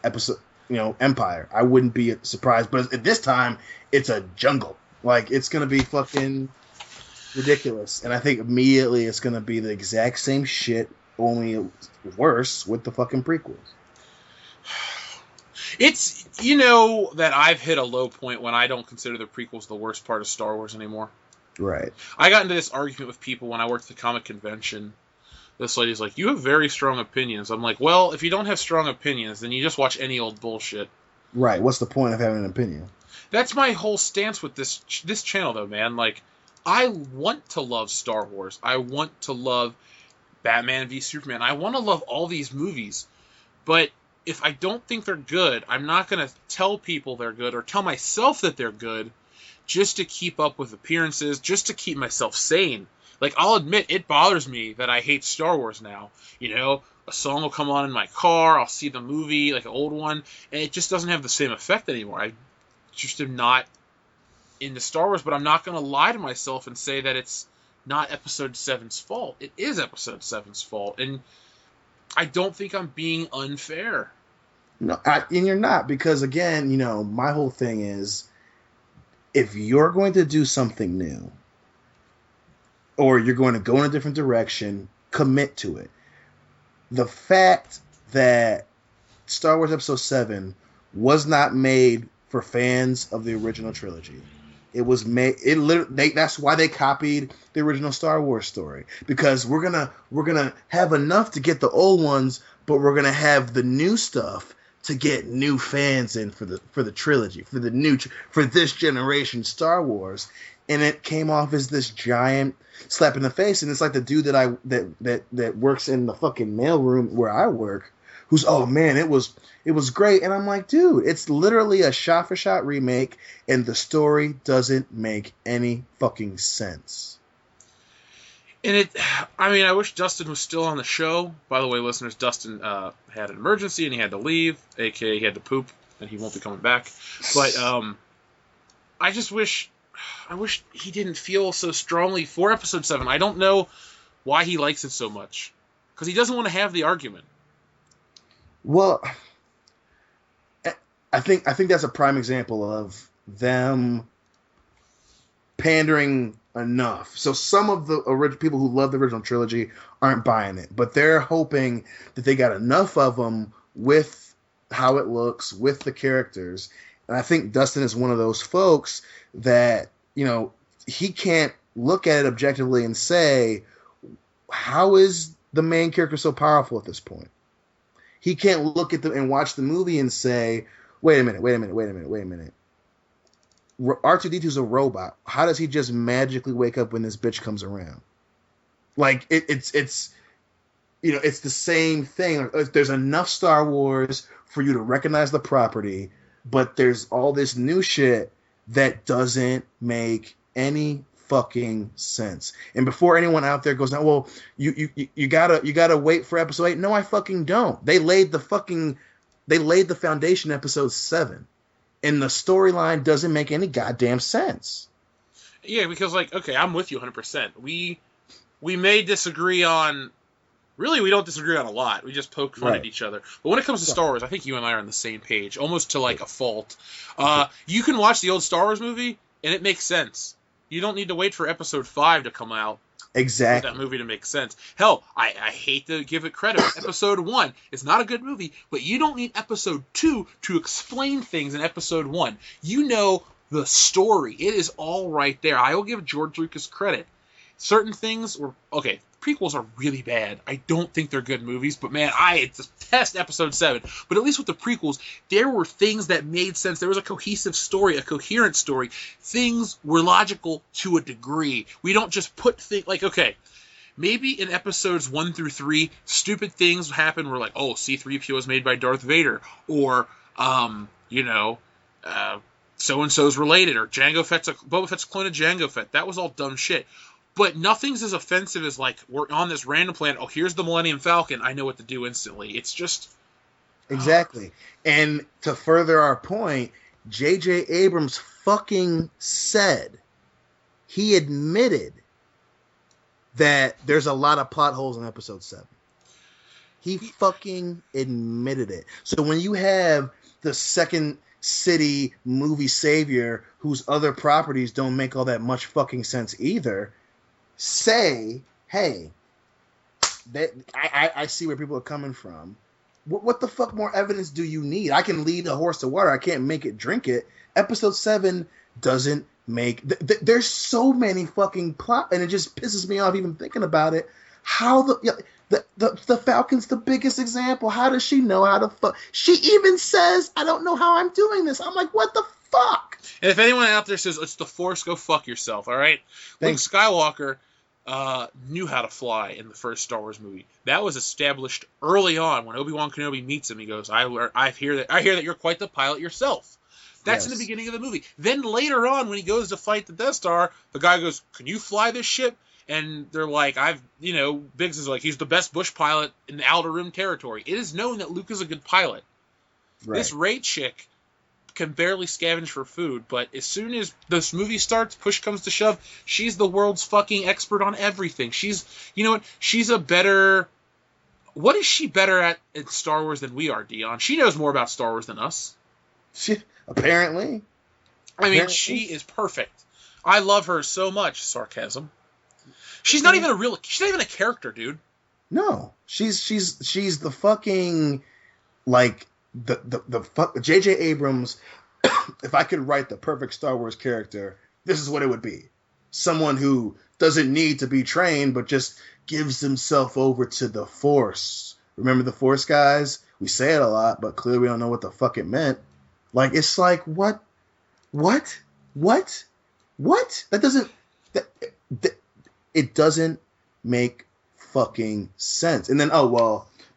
episode, Empire. I wouldn't be surprised, but at this time, it's a jungle. Like, it's gonna be fucking ridiculous, and I think immediately it's gonna be the exact same shit, only worse with the fucking prequels. It's, that I've hit a low point when I don't consider the prequels the worst part of Star Wars anymore. Right. I got into this argument with people when I worked at the comic convention. This lady's like, you have very strong opinions. I'm like, well, if you don't have strong opinions, then you just watch any old bullshit. Right. What's the point of having an opinion? That's my whole stance with this channel, though, man. Like, I want to love Star Wars. I want to love Batman v Superman. I want to love all these movies. But if I don't think they're good, I'm not going to tell people they're good or tell myself that they're good just to keep up with appearances, just to keep myself sane. Like, I'll admit, it bothers me that I hate Star Wars now. A song will come on in my car, I'll see the movie, like an old one, and it just doesn't have the same effect anymore. I just am not into Star Wars, but I'm not going to lie to myself and say that it's not Episode 7's fault. It is Episode 7's fault, and I don't think I'm being unfair. No, and you're not, because, again, my whole thing is, if you're going to do something new, or you're going to go in a different direction, commit to it. The fact that Star Wars Episode 7 was not made for fans of the original trilogy. It was made. That's why they copied the original Star Wars story, because we're gonna have enough to get the old ones, but we're gonna have the new stuff to get new fans in for the trilogy, for this generation Star Wars. And it came off as this giant slap in the face, and it's like the dude that works in the fucking mailroom where I work, who's, oh man, it was great, and I'm like, dude, it's literally a shot for shot remake, and the story doesn't make any fucking sense. And I wish Dustin was still on the show. By the way, listeners, Dustin had an emergency and he had to leave, aka he had to poop, and he won't be coming back. But I wish he didn't feel so strongly for Episode 7. I don't know why he likes it so much, because he doesn't want to have the argument. Well, I think that's a prime example of them pandering enough. So some of the original people who love the original trilogy aren't buying it, but they're hoping that they got enough of them with how it looks, with the characters. And I think Dustin is one of those folks that, he can't look at it objectively and say, how is the main character so powerful at this point? He can't look at them and watch the movie and say, wait a minute. R2-D2's a robot. How does he just magically wake up when this bitch comes around? Like, it's the same thing. There's enough Star Wars for you to recognize the property, but there's all this new shit that doesn't make any fucking sense. And before anyone out there goes, now, well, you gotta wait for Episode 8. No, I fucking don't. They laid the fucking they laid the foundation in episode 7, and the storyline doesn't make any goddamn sense. Yeah, because, like, okay, I'm with you 100%. We may disagree on... Really, we don't disagree on a lot. We just poke fun at each other. But when it comes to Star Wars, I think you and I are on the same page, almost to, like, a fault. You can watch the old Star Wars movie, and it makes sense. You don't need to wait for episode 5 to come out Exactly. for that movie to make sense. Hell, I hate to give it credit. Episode 1 is not a good movie, but you don't need episode 2 to explain things in episode 1. You know the story. It is all right there. I will give George Lucas credit. Certain things were... Okay, prequels are really bad. I don't think they're good movies, but man, I detest episode 7. But at least with the prequels, there were things that made sense. There was a cohesive story, a coherent story. Things were logical to a degree. We don't just put things... Like, okay, maybe in episodes 1 through 3, stupid things happen where, like, oh, C-3PO is made by Darth Vader, or, so-and-so's related, or Boba Fett's clone of Jango Fett. That was all dumb shit. But nothing's as offensive as, like, we're on this random planet, oh, here's the Millennium Falcon, I know what to do instantly. It's just... Exactly. And to further our point, J.J. Abrams fucking said, he admitted that there's a lot of plot holes in episode 7. He fucking admitted it. So when you have the Second City movie savior whose other properties don't make all that much fucking sense either, say, hey, that I see where people are coming from. What the fuck more evidence do you need? I can lead a horse to water. I can't make it drink it. Episode 7 doesn't make... there's so many fucking plot, and it just pisses me off even thinking about it. How the Falcon's the biggest example. How does she know how to fuck? She even says, I don't know how I'm doing this. I'm like, what the fuck? And if anyone out there says, it's the Force, go fuck yourself, all right? Thanks. Luke Skywalker knew how to fly in the first Star Wars movie. That was established early on when Obi-Wan Kenobi meets him. He goes, I hear that you're quite the pilot yourself. That's in the beginning of the movie. Then later on, when he goes to fight the Death Star, the guy goes, can you fly this ship? And they're like, Biggs is like, he's the best bush pilot in the Outer Rim territory. It is known that Luke is a good pilot. Right. This Rey chick can barely scavenge for food, but as soon as this movie starts, push comes to shove, she's the world's fucking expert on everything. She's, she's a better... What is she better at in Star Wars than we are, Dion? She knows more about Star Wars than us. Apparently. She is perfect. I love her so much. Sarcasm. She's not even a character, dude. No. She's the fucking, like, the fuck... J.J. Abrams, if I could write the perfect Star Wars character, this is what it would be. Someone who doesn't need to be trained, but just gives himself over to the Force. Remember the Force, guys? We say it a lot, but clearly we don't know what the fuck it meant. Like, it's like, what? That doesn't... It doesn't make fucking sense. And then,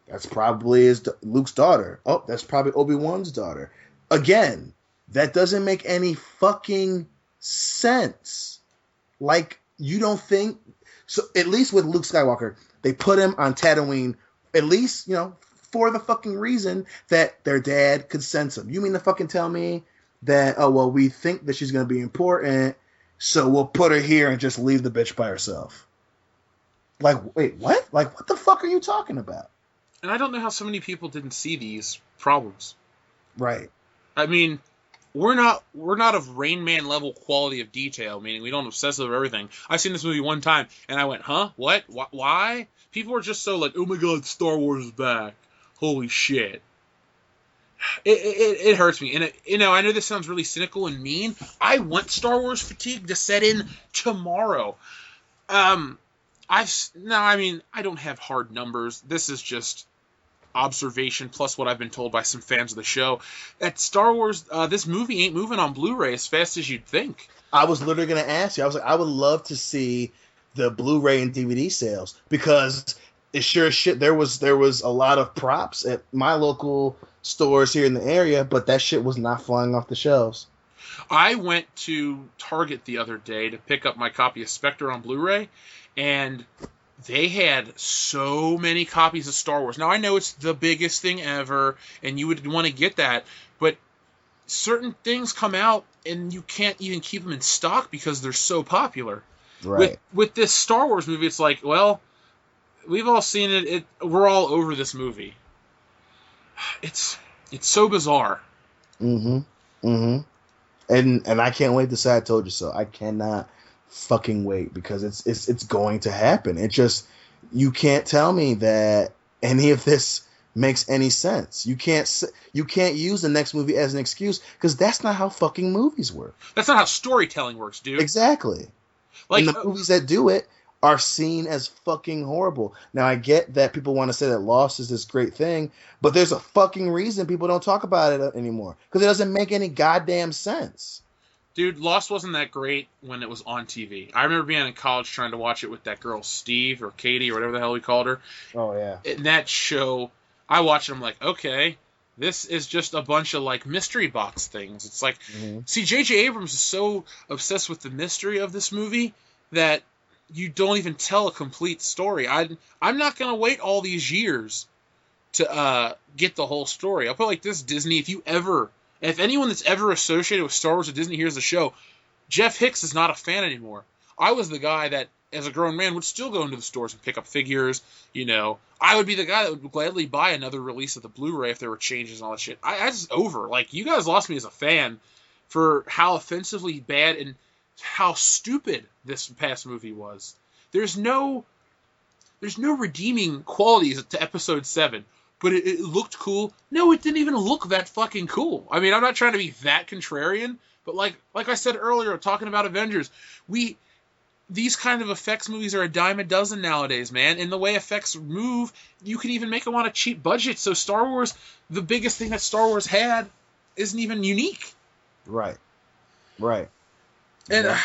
that's probably Luke's daughter. Oh, that's probably Obi-Wan's daughter. Again, that doesn't make any fucking sense. Like, you don't think... So, at least with Luke Skywalker, they put him on Tatooine, at least, for the fucking reason that their dad could sense him. You mean to fucking tell me that, we think that she's going to be important, so we'll put her here and just leave the bitch by herself? Like, wait, what? Like, what the fuck are you talking about? And I don't know how so many people didn't see these problems. Right. We're not of Rain Man level quality of detail, meaning we don't obsess over everything. I've seen this movie one time, and I went, huh? What? Why? People are just so like, oh my god, Star Wars is back. Holy shit. It hurts me. And, I know this sounds really cynical and mean. I want Star Wars fatigue to set in tomorrow. I don't have hard numbers. This is just observation plus what I've been told by some fans of the show. That Star Wars, this movie ain't moving on Blu-ray as fast as you'd think. I was literally going to ask you. I was like, I would love to see the Blu-ray and DVD sales, because it sure as shit there was a lot of props at my local stores here in the area, but that shit was not flying off the shelves. I went to Target the other day to pick up my copy of Spectre on Blu-ray, and they had so many copies of Star Wars. Now, I know it's the biggest thing ever, and you would want to get that, but certain things come out, and you can't even keep them in stock because they're so popular. Right. With this Star Wars movie, it's like, well, we've all seen it. We're all over this movie. It's so bizarre. Mm-hmm. Mm-hmm. And I can't wait to say I told you so. I cannot fucking wait because it's going to happen. It just, you can't tell me that any of this makes any sense. You can't use the next movie as an excuse because that's not how fucking movies work. That's not how storytelling works, dude. Exactly. Like, and the movies that do it are seen as fucking horrible. Now, I get that people want to say that Lost is this great thing, but there's a fucking reason people don't talk about it anymore because it doesn't make any goddamn sense. Dude, Lost wasn't that great when it was on TV. I remember being in college trying to watch it with that girl Steve or Katie or whatever the hell we called her. Oh, yeah. In that show, I watched it, I'm like, okay, this is just a bunch of, like, mystery box things. It's like, see, J.J. Abrams is so obsessed with the mystery of this movie that you don't even tell a complete story. I'm not going to wait all these years to get the whole story. I'll put it like this, Disney, if anyone that's ever associated with Star Wars or Disney hears the show, Jeff Hicks is not a fan anymore. I was the guy that, as a grown man, would still go into the stores and pick up figures. You know, I would be the guy that would gladly buy another release of the Blu-ray if there were changes and all that shit. I just over. Like, you guys lost me as a fan for how offensively bad and how stupid this past movie was. There's no redeeming qualities to Episode 7. But it looked cool. No, it didn't even look that fucking cool. I mean, I'm not trying to be that contrarian, but like I said earlier, talking about Avengers, these kind of effects movies are a dime a dozen nowadays, man. And the way effects move, you can even make them on a cheap budget. So Star Wars, the biggest thing that Star Wars had, isn't even unique. Right. And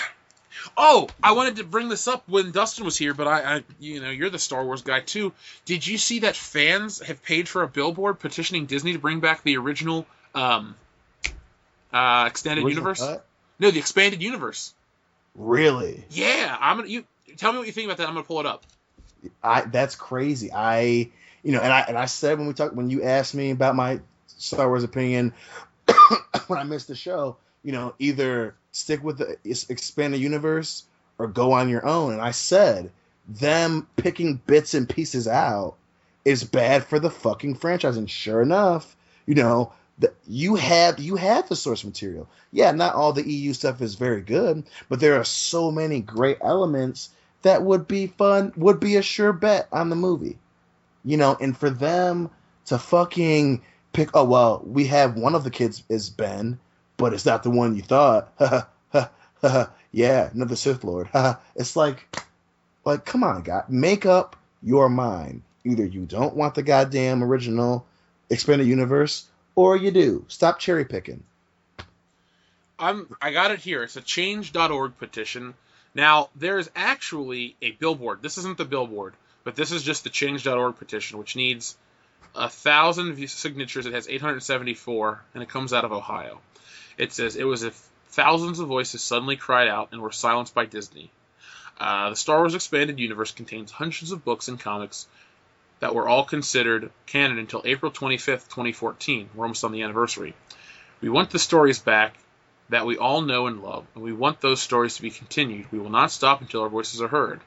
I wanted to bring this up when Dustin was here, but I you're the Star Wars guy too. Did you see that fans have paid for a billboard petitioning Disney to bring back the original extended universe? Cut? No, the expanded universe. Really? Yeah, you tell me what you think about that. I'm gonna pull it up. That's crazy. I said when you asked me about my Star Wars opinion when I missed the show, either stick with the expanded universe or go on your own. And I said them picking bits and pieces out is bad for the fucking franchise. And sure enough, you have the source material. Yeah, not all the EU stuff is very good, but there are so many great elements that would be a sure bet on the movie. And for them to fucking pick, oh, well, we have one of the kids is Ben, but it's not the one you thought. Yeah, another Sith Lord. It's like, come on, God, make up your mind. Either you don't want the goddamn original expanded universe, or you do. Stop cherry picking. I got it here. It's a change.org petition. Now, there's actually a billboard. This isn't the billboard, but this is just the change.org petition, which needs 1,000 signatures. It has 874, and it comes out of Ohio. It says, it was if thousands of voices suddenly cried out and were silenced by Disney. The Star Wars Expanded Universe contains hundreds of books and comics that were all considered canon until April 25th, 2014. We're almost on the anniversary. We want the stories back that we all know and love, and we want those stories to be continued. We will not stop until our voices are heard.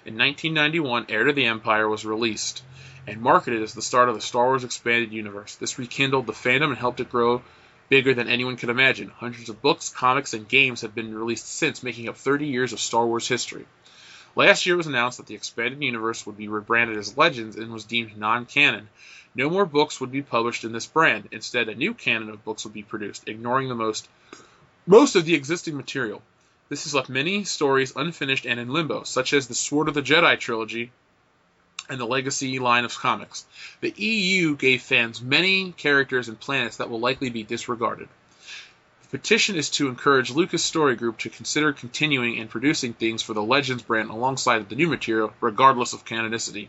In 1991, Heir to the Empire was released and marketed as the start of the Star Wars Expanded Universe. This rekindled the fandom and helped it grow bigger than anyone could imagine. Hundreds of books, comics, and games have been released since, making up 30 years of Star Wars history. Last year it was announced that the Expanded Universe would be rebranded as Legends and was deemed non-canon. No more books would be published in this brand. Instead, a new canon of books would be produced, ignoring the most of the existing material. This has left many stories unfinished and in limbo, such as the Sword of the Jedi trilogy and the Legacy line of comics. The EU gave fans many characters and planets that will likely be disregarded. The petition is to encourage Lucas Story Group to consider continuing and producing things for the Legends brand alongside the new material, regardless of canonicity.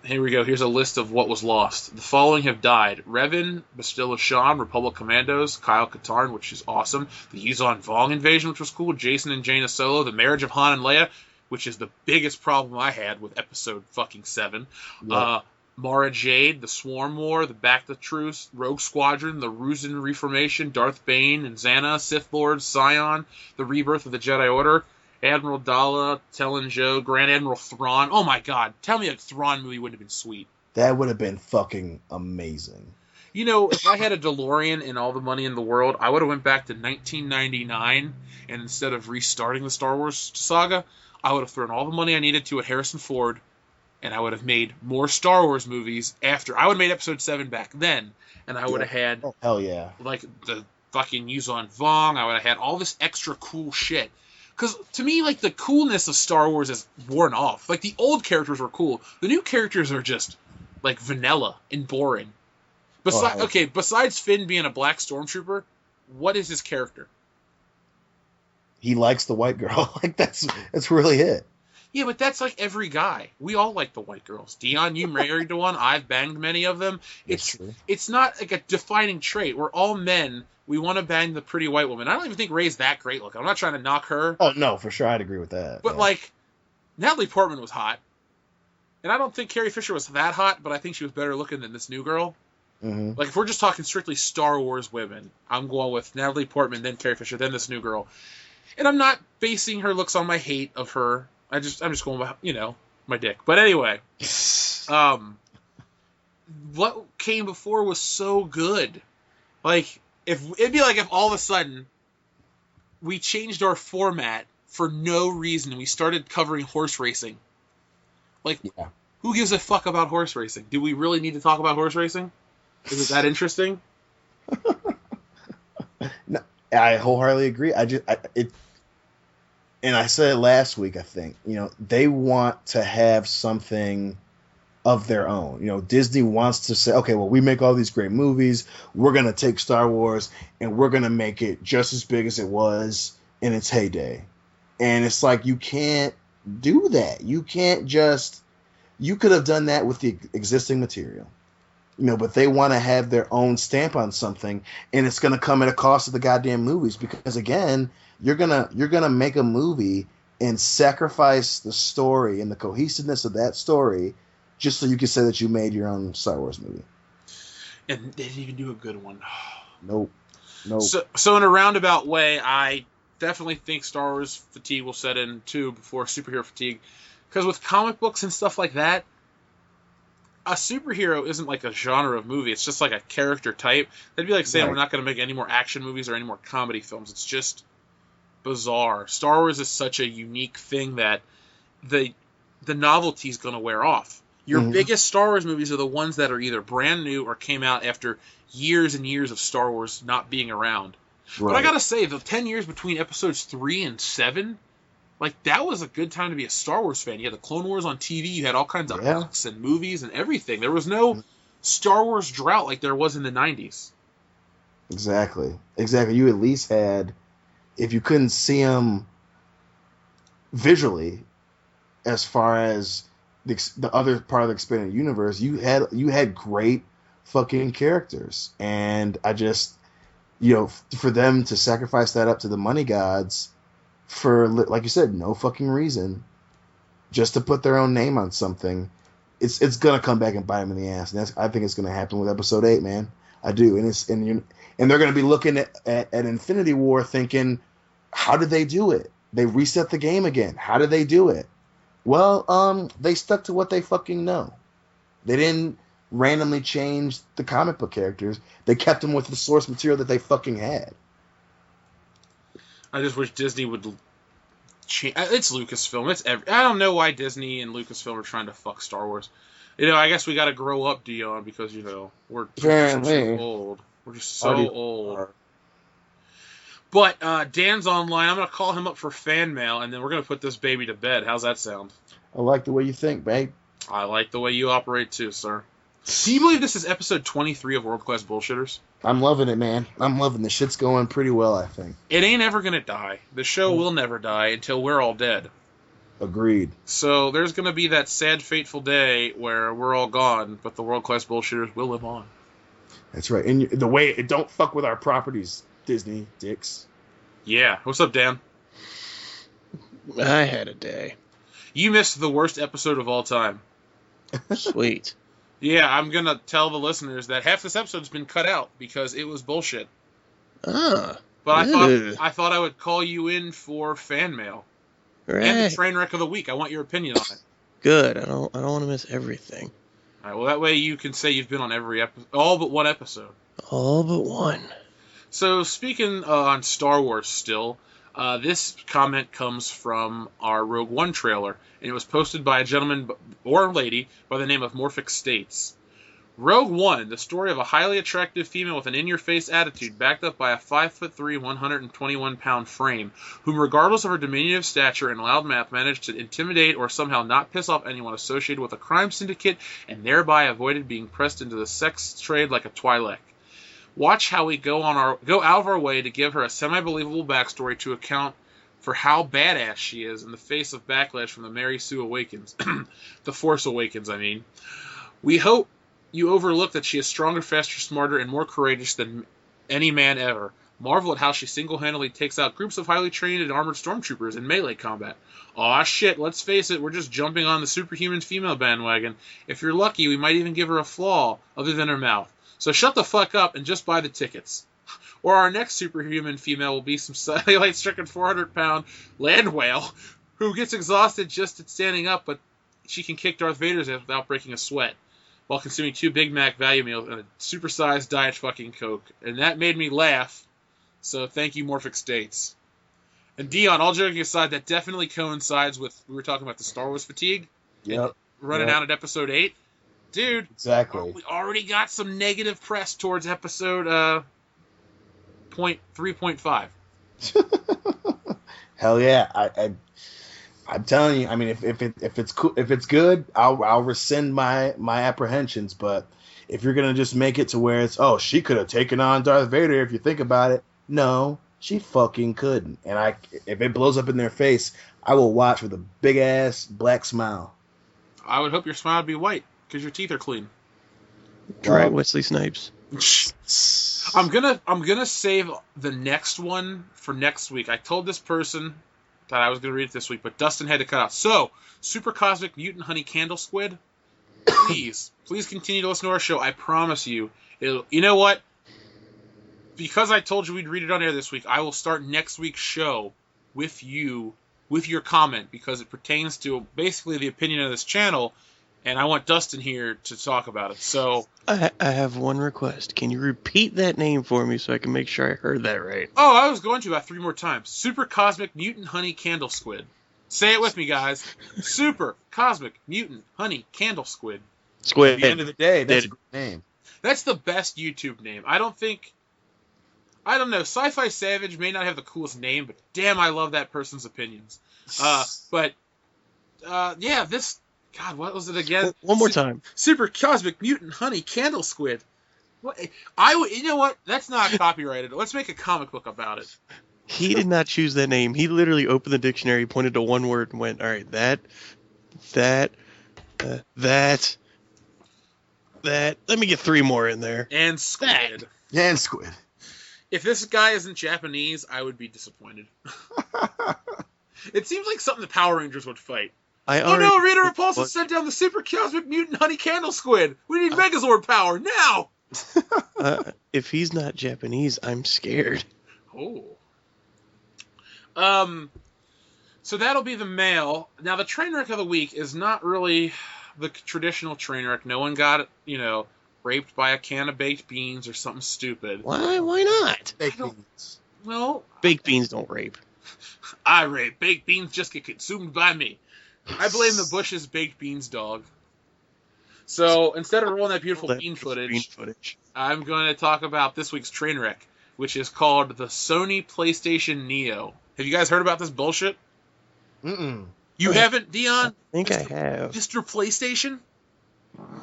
Here we go. Here's a list of what was lost. The following have died: Revan, Bastilla Shan, Republic Commandos, Kyle Katarn, which is awesome, the Yuzon Vong invasion, which was cool, Jason and Jaina Solo, the marriage of Han and Leia, which is the biggest problem I had with episode fucking 7. Yep. Mara Jade, the Swarm War, the Back to Truce, Rogue Squadron, the Ruzin Reformation, Darth Bane and Xana, Sith Lord, Scion, the Rebirth of the Jedi Order, Admiral Dala, Talon Joe, Grand Admiral Thrawn. Oh my god, tell me a Thrawn movie would have been sweet. That would have been fucking amazing. You know, if I had a DeLorean and all the money in the world, I would have went back to 1999, and instead of restarting the Star Wars saga, I would have thrown all the money I needed to at Harrison Ford, and I would have made more Star Wars movies after. I would have made Episode 7 back then, and I would have had... Oh, hell yeah. Like, the fucking Yuzon Vong, I would have had all this extra cool shit. Because, to me, like, the coolness of Star Wars is worn off. Like, the old characters were cool. The new characters are just, like, vanilla and boring. Besides Finn being a black stormtrooper, what is his character? He likes the white girl. Like, that's really it. Yeah, but that's like every guy. We all like the white girls. Dion, you married to one. I've banged many of them. It's not like a defining trait. We're all men. We want to bang the pretty white woman. I don't even think Rey's that great looking. I'm not trying to knock her. Oh, no, for sure. I'd agree with that. But, like, Natalie Portman was hot. And I don't think Carrie Fisher was that hot, but I think she was better looking than this new girl. Mm-hmm. Like, if we're just talking strictly Star Wars women, I'm going with Natalie Portman, then Carrie Fisher, then this new girl. And I'm not basing her looks on my hate of her. I'm just going by, my dick. But anyway, what came before was so good. Like, it'd be like if all of a sudden we changed our format for no reason. We started covering horse racing. Like, Who gives a fuck about horse racing? Do we really need to talk about horse racing? Is it that interesting? No, I wholeheartedly agree. And I said it last week, I think, they want to have something of their own. Disney wants to say, okay, well, we make all these great movies. We're going to take Star Wars and we're going to make it just as big as it was in its heyday. And it's like, you can't do that. You could have done that with the existing material. But they want to have their own stamp on something, and it's going to come at a cost of the goddamn movies because, again, you're gonna make a movie and sacrifice the story and the cohesiveness of that story just so you can say that you made your own Star Wars movie. And they didn't even do a good one. Nope. So in a roundabout way, I definitely think Star Wars fatigue will set in, too, before superhero fatigue. Because with comic books and stuff like that, a superhero isn't like a genre of movie. It's just like a character type. That'd be like saying We're not going to make any more action movies or any more comedy films. It's just bizarre. Star Wars is such a unique thing that the novelty is going to wear off. Your biggest Star Wars movies are the ones that are either brand new or came out after years and years of Star Wars not being around. Right. But I got to say, the 10 years between episodes 3 and 7... like, that was a good time to be a Star Wars fan. You had the Clone Wars on TV. You had all kinds of books and movies and everything. There was no Star Wars drought like there was in the 90s. Exactly. You at least had, if you couldn't see them visually, as far as the other part of the expanded universe, you had great fucking characters. And I just, for them to sacrifice that up to the money gods for, like you said, no fucking reason, just to put their own name on something, it's gonna come back and bite them in the ass. And I think it's gonna happen with Episode 8, man. I do, and they're gonna be looking at Infinity War, thinking, how did they do it? They reset the game again. How did they do it? Well, they stuck to what they fucking know. They didn't randomly change the comic book characters. They kept them with the source material that they fucking had. I just wish Disney would change. It's Lucasfilm. I don't know why Disney and Lucasfilm are trying to fuck Star Wars. I guess we got to grow up, Dion, because we're just so old. We're just so old. But Dan's online. I'm gonna call him up for fan mail, and then we're gonna put this baby to bed. How's that sound? I like the way you think, babe. I like the way you operate too, sir. Do you believe this is episode 23 of World Class Bullshitters? I'm loving it, man. I'm loving the shit's going pretty well, I think. It ain't ever gonna die. The show will never die until we're all dead. Agreed. So there's gonna be that sad, fateful day where we're all gone, but the World Class Bullshitters will live on. That's right. And the way it don't fuck with our properties, Disney dicks. Yeah. What's up, Dan? I had a day. You missed the worst episode of all time. Sweet. Yeah, I'm going to tell the listeners that half this episode's been cut out because it was bullshit. Ah. But Ew. I thought I would call you in for fan mail. Right. And the train wreck of the week. I want your opinion on it. Good. I don't want to miss everything. All right, well, that way you can say you've been on every episode, all but one episode. All but one. So, speaking on Star Wars still, this comment comes from our Rogue One trailer, and it was posted by a gentleman or lady by the name of Morphic States. Rogue One, the story of a highly attractive female with an in-your-face attitude backed up by a 5'3", 121-pound frame, whom regardless of her diminutive stature and loud mouth managed to intimidate or somehow not piss off anyone associated with a crime syndicate and thereby avoided being pressed into the sex trade like a Twi'lek. Watch how we go out of our way to give her a semi-believable backstory to account for how badass she is in the face of backlash from the Mary Sue Awakens. The Force Awakens, I mean. We hope you overlook that she is stronger, faster, smarter, and more courageous than any man ever. Marvel at how she single-handedly takes out groups of highly trained and armored stormtroopers in melee combat. Aw shit, let's face it, we're just jumping on the superhuman female bandwagon. If you're lucky, we might even give her a flaw other than her mouth. So shut the fuck up and just buy the tickets. Or our next superhuman female will be some cellulite-stricken 400-pound land whale who gets exhausted just at standing up, but she can kick Darth Vader's ass without breaking a sweat, while consuming 2 Big Mac value meals and a supersized Diet fucking Coke. And that made me laugh, so thank you, Morphic States. And Dion, all joking aside, that definitely coincides with, we were talking about the Star Wars fatigue. Yep. Running out at episode 8. Dude, Exactly. we already got some negative press towards episode 3.5. Hell yeah! I'm telling you. I mean, if it's cool, if it's good, I'll rescind my apprehensions. But if you're gonna just make it to where it's she could have taken on Darth Vader, if you think about it, no, she fucking couldn't. And if it blows up in their face, I will watch with a big ass black smile. I would hope your smile would be white because your teeth are clean. Right, Wesley Snipes. I'm gonna save the next one for next week. I told this person that I was gonna read it this week, but Dustin had to cut out. So, Super Cosmic Mutant Honey Candle Squid, please continue to listen to our show. I promise you, you know what? Because I told you we'd read it on air this week, I will start next week's show with you, with your comment, because it pertains to basically the opinion of this channel, and I want Dustin here to talk about it. So I have one request. Can you repeat that name for me so I can make sure I heard that right? Oh, I was going to about 3 more times. Super Cosmic Mutant Honey Candle Squid. Say it with me, guys. Super Cosmic Mutant Honey Candle Squid. Squid. At the end of the day, that's a good name. That's the best YouTube name. I don't know. Sci-Fi Savage may not have the coolest name, but damn, I love that person's opinions. Yeah, this... God, what was it again? One more time. Super Cosmic Mutant Honey Candle Squid. You know what? That's not copyrighted. Let's make a comic book about it. He did not choose that name. He literally opened the dictionary, pointed to one word, and went, all right, that. Let me get 3 more in there. And squid. Yeah, and squid. If this guy isn't Japanese, I would be disappointed. It seems like something the Power Rangers would fight. Oh no, Rita Repulsa sent down the Super Cosmic Mutant Honey Candle Squid. We need Megazord power now. If he's not Japanese, I'm scared. Oh. So that'll be the mail. Now the train wreck of the week is not really the traditional train wreck. No one got, raped by a can of baked beans or something stupid. Why not? Baked beans. Well, Baked beans don't rape. I rape. Baked beans just get consumed by me. I blame the Bush's baked beans dog. So instead of rolling that beautiful bean footage, I'm going to talk about this week's train wreck, which is called the Sony PlayStation Neo. Have you guys heard about this bullshit? Mm-mm. You haven't, Dion? I think I have. Mr. PlayStation?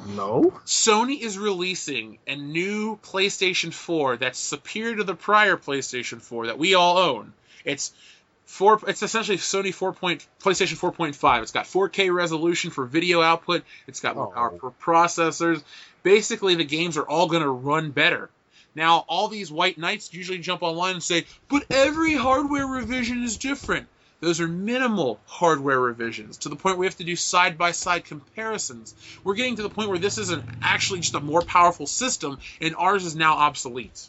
No. Sony is releasing a new PlayStation 4 that's superior to the prior PlayStation 4 that we all own. It's essentially Sony PlayStation 4.5. It's got 4K resolution for video output. It's got more powerful processors. Basically, the games are all going to run better. Now, all these white knights usually jump online and say, but every hardware revision is different. Those are minimal hardware revisions to the point where we have to do side-by-side comparisons. We're getting to the point where this isn't actually just a more powerful system, and ours is now obsolete.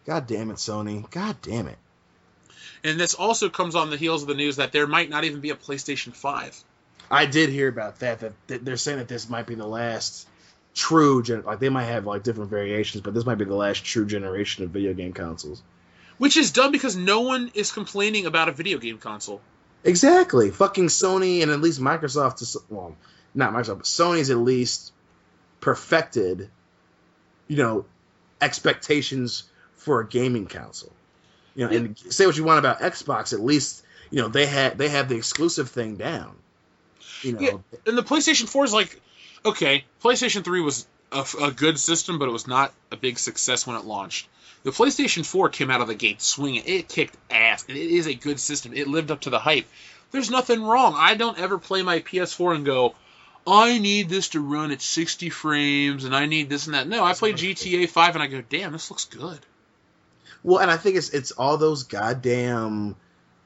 God damn it, Sony. God damn it. And this also comes on the heels of the news that there might not even be a PlayStation 5. I did hear about that they're saying that this might be the last true like they might have like different variations, but this might be the last true generation of video game consoles. Which is dumb because no one is complaining about a video game console. Exactly. Fucking Sony and at least Microsoft, well, not Microsoft, but Sony's at least perfected, expectations for a gaming console. And say what you want about Xbox, at least, they have the exclusive thing down. Yeah, and the PlayStation 4 is like, okay, PlayStation 3 was a good system, but it was not a big success when it launched. The PlayStation 4 came out of the gate swinging. It kicked ass, and it is a good system. It lived up to the hype. There's nothing wrong. I don't ever play my PS4 and go, I need this to run at 60 frames, and I need this and that. No, I play GTA 5, and I go, damn, this looks good. Well, and I think it's all those goddamn,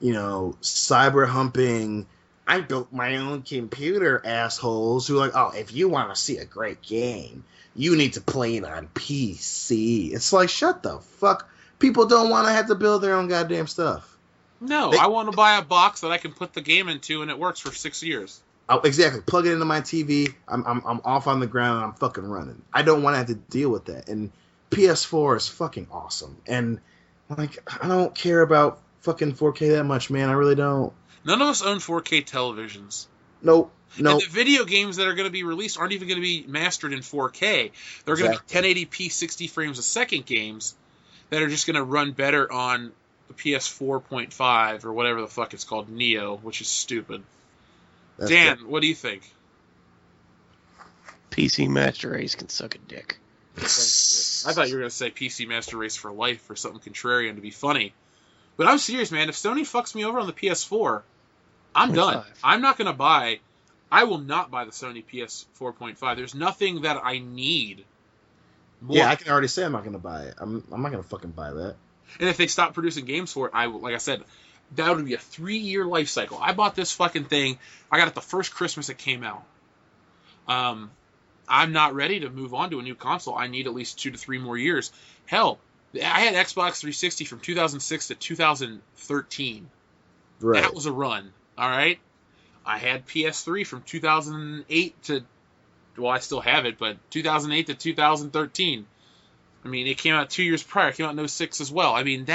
cyber humping, I built my own computer assholes who are like, oh, if you want to see a great game, you need to play it on PC. It's like, shut the fuck. People don't want to have to build their own goddamn stuff. No, I want to buy a box that I can put the game into and it works for 6 years. Oh, exactly. Plug it into my TV. I'm off on the ground and I'm fucking running. I don't want to have to deal with that. And PS4 is fucking awesome. And like, I don't care about fucking 4K that much, man. I really don't. None of us own 4K televisions. Nope. And the video games that are going to be released aren't even going to be mastered in 4K. They're going to be 1080p 60 frames a second games that are just going to run better on the PS4.5 or whatever the fuck it's called, Neo, which is stupid. Dan, what do you think? PC Master Race can suck a dick. I thought you were going to say PC Master Race for life or something contrarian to be funny. But I'm serious, man. If Sony fucks me over on the PS4, I'm done. I'm not going to buy... I will not buy the Sony PS4.5. There's nothing that I need more. Yeah, I can already say I'm not going to buy it. I'm not going to fucking buy that. And if they stop producing games for it, like I said, that would be a 3-year life cycle. I bought this fucking thing. I got it the first Christmas it came out. I'm not ready to move on to a new console. I need at least 2 to 3 more years. Hell, I had Xbox 360 from 2006 to 2013. Right. That was a run, all right? I had PS3 from 2008 to, well, I still have it, but 2008 to 2013. I mean, it came out 2 years prior. It came out in 2006 as well. I mean,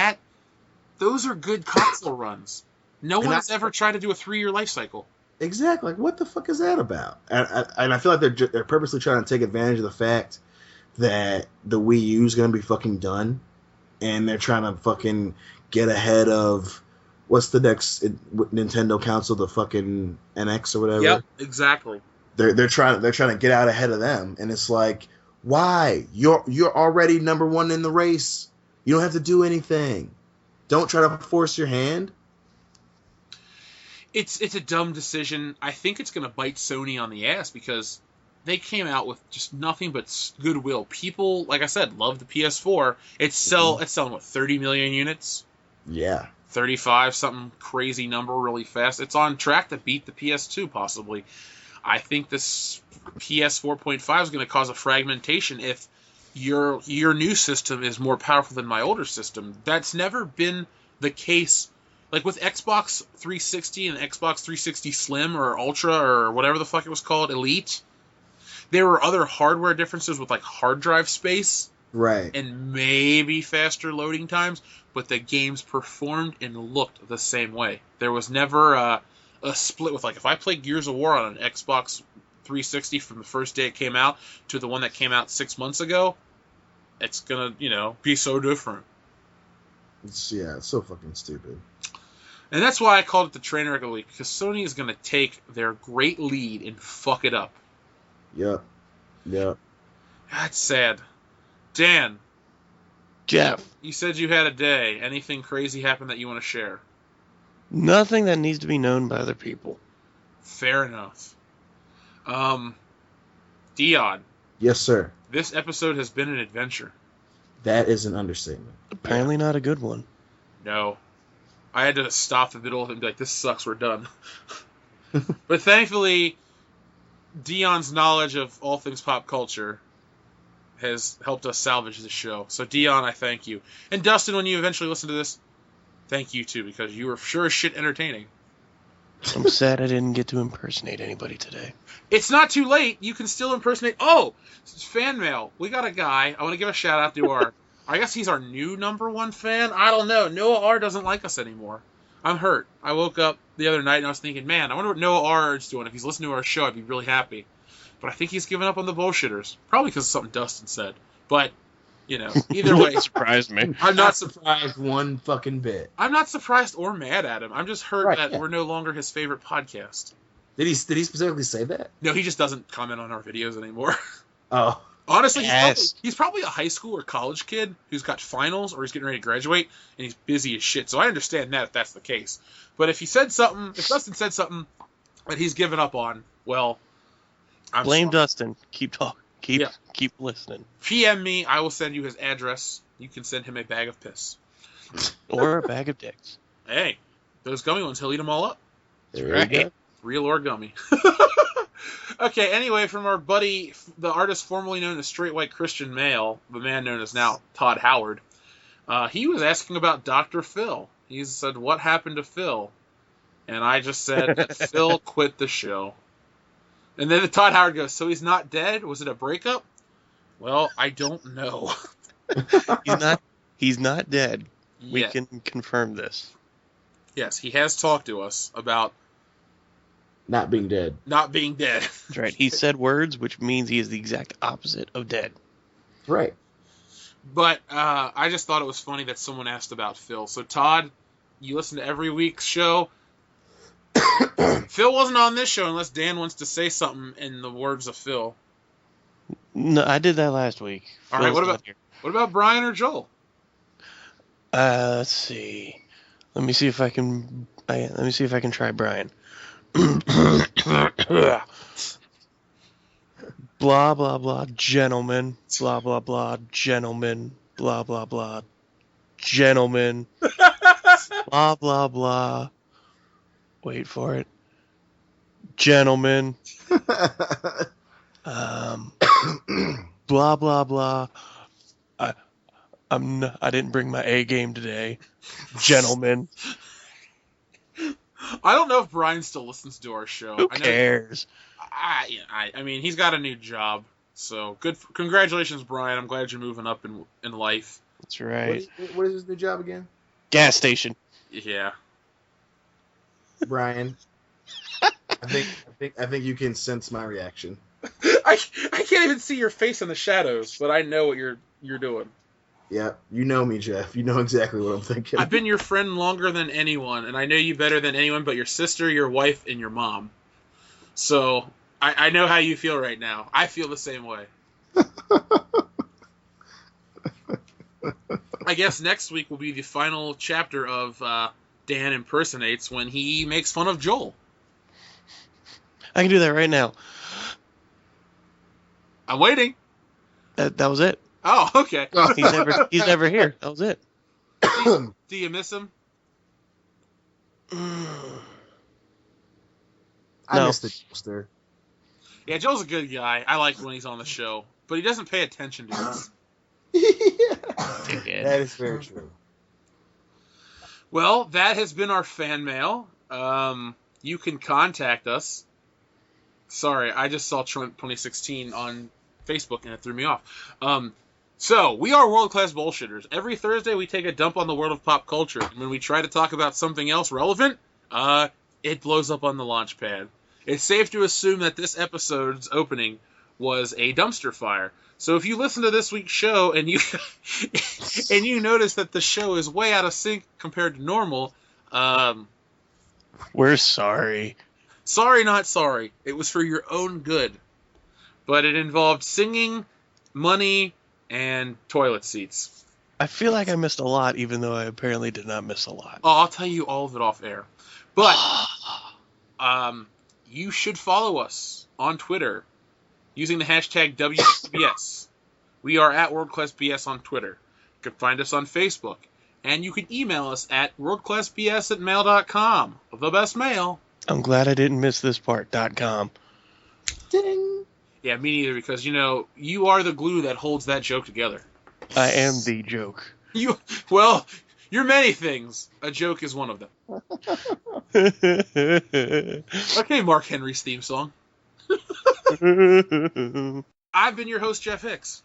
those are good console runs. No one's ever tried to do a 3-year life cycle. Exactly. Like, what the fuck is that about? And I feel like they're purposely trying to take advantage of the fact that the Wii U is going to be fucking done, and they're trying to fucking get ahead of what's the next Nintendo console, the fucking NX or whatever. Yep, exactly. They're trying to get out ahead of them, and it's like, why? You're already number one in the race. You don't have to do anything. Don't try to force your hand. It's a dumb decision. I think it's going to bite Sony on the ass because they came out with just nothing but goodwill. People, like I said, love the PS4. It's selling, what, 30 million units? Yeah. 35, something crazy number really fast. It's on track to beat the PS2, possibly. I think this PS4.5 is going to cause a fragmentation if your new system is more powerful than my older system. That's never been the case. Like with Xbox 360 and Xbox 360 Slim or Ultra or whatever the fuck it was called, Elite, there were other hardware differences with like hard drive space. Right. And maybe faster loading times, but the games performed and looked the same way. There was never a split with, like, if I play Gears of War on an Xbox 360 from the first day it came out to the one that came out 6 months ago, it's gonna, be so different. It's so fucking stupid. And that's why I called it the train wreck of the week, because Sony is gonna take their great lead and fuck it up. Yep. That's sad. Dan. Jeff. You said you had a day. Anything crazy happened that you want to share? Nothing that needs to be known by other people. Fair enough. Dion. Yes, sir. This episode has been an adventure. That is an understatement. Apparently not a good one. No. I had to stop the middle of it and be like, this sucks, we're done. But thankfully, Dion's knowledge of all things pop culture has helped us salvage the show. So Dion, I thank you. And Dustin, when you eventually listen to this, thank you too, because you were sure as shit entertaining. I'm sad I didn't get to impersonate anybody today. It's not too late. You can still impersonate. Oh, it's fan mail. We got a guy. I want to give a shout out to our, I guess he's our new #1 fan. I don't know. Noah R. doesn't like us anymore. I'm hurt. I woke up the other night and I was thinking, man, I wonder what Noah R. is doing. If he's listening to our show, I'd be really happy. But I think he's given up on the bullshitters. Probably because of something Dustin said. But, you know, either way. Surprised me. I'm not surprised. One fucking bit. I'm not surprised or mad at him. I'm just hurt that we're no longer his favorite podcast. Did he specifically say that? No, he just doesn't comment on our videos anymore. Oh. Honestly, Yes. he's probably a high school or college kid who's got finals or he's getting ready to graduate, and he's busy as shit. So I understand that if that's the case. But if Dustin said something that he's given up on, well, I'm Blame sorry. Dustin. Keep talking. Keep listening. PM me. I will send you his address. You can send him a bag of piss. Or a bag of dicks. Hey, those gummy ones, he'll eat them all up. There you go. Real or gummy. Okay, anyway, from our buddy, the artist formerly known as Straight White Christian Male, the man known as now Todd Howard, he was asking about Dr. Phil. He said, what happened to Phil? And I just said that Phil quit the show. And then Todd Howard goes, so he's not dead? Was it a breakup? Well, I don't know. He's not dead. We Yeah. can confirm this. Yes, he has talked to us about Not being dead. not being dead. That's right. He said words, which means he is the exact opposite of dead. Right. But I just thought it was funny that someone asked about Phil. So, Todd, you listen to every week's show. Phil wasn't on this show unless Dan wants to say something in the words of Phil. No, I did that last week. All right, Phil's what not about here. what about Brian or Joel? Let's see. Let me see if I can. Let me see if I can try Brian. Blah blah blah, gentlemen. Blah blah blah, gentlemen. Blah blah blah, gentlemen. Blah blah blah. Wait for it. Gentlemen. Blah blah blah. I didn't bring my A game today, gentlemen. I don't know if Brian still listens to our show. Who cares? I mean, he's got a new job, so good. Congratulations, Brian. I'm glad you're moving up in life. That's right. What is his new job again? Gas station. Yeah. Brian. I think you can sense my reaction. I can't even see your face in the shadows, but I know what you're doing. Yeah, you know me, Jeff. You know exactly what I'm thinking. I've been your friend longer than anyone, and I know you better than anyone but your sister, your wife, and your mom. So I know how you feel right now. I feel the same way. I guess next week will be the final chapter of Dan Impersonates when he makes fun of Joel. I can do that right now. I'm waiting. That was it. Oh, okay. He's never here. That was it. Do you miss him? I miss the Joester. Yeah, Joel's a good guy. I like when he's on the show, but he doesn't pay attention to us. That is very true. Well, that has been our fan mail. You can contact us. Sorry, I just saw Trump 2016 on Facebook and it threw me off. So, we are world-class bullshitters. Every Thursday we take a dump on the world of pop culture. And when we try to talk about something else relevant, it blows up on the launch pad. It's safe to assume that this episode's opening was a dumpster fire. So if you listen to this week's show and you and you notice that the show is way out of sync compared to normal, We're sorry. sorry, not sorry. It was for your own good. But it involved singing, money, and toilet seats. I feel like I missed a lot, even though I apparently did not miss a lot. Oh, I'll tell you all of it off air. But you should follow us on Twitter using the hashtag WCBS. We are at WorldClassBS on Twitter. You can find us on Facebook And you can email us at worldclassbs@mail.com. The best mail. I'm glad I didn't miss this part. .com. Ding. Yeah, me neither, because, you are the glue that holds that joke together. I am the joke. Well, you're many things. A joke is one of them. Okay, Mark Henry's theme song. I've been your host, Jeff Hicks.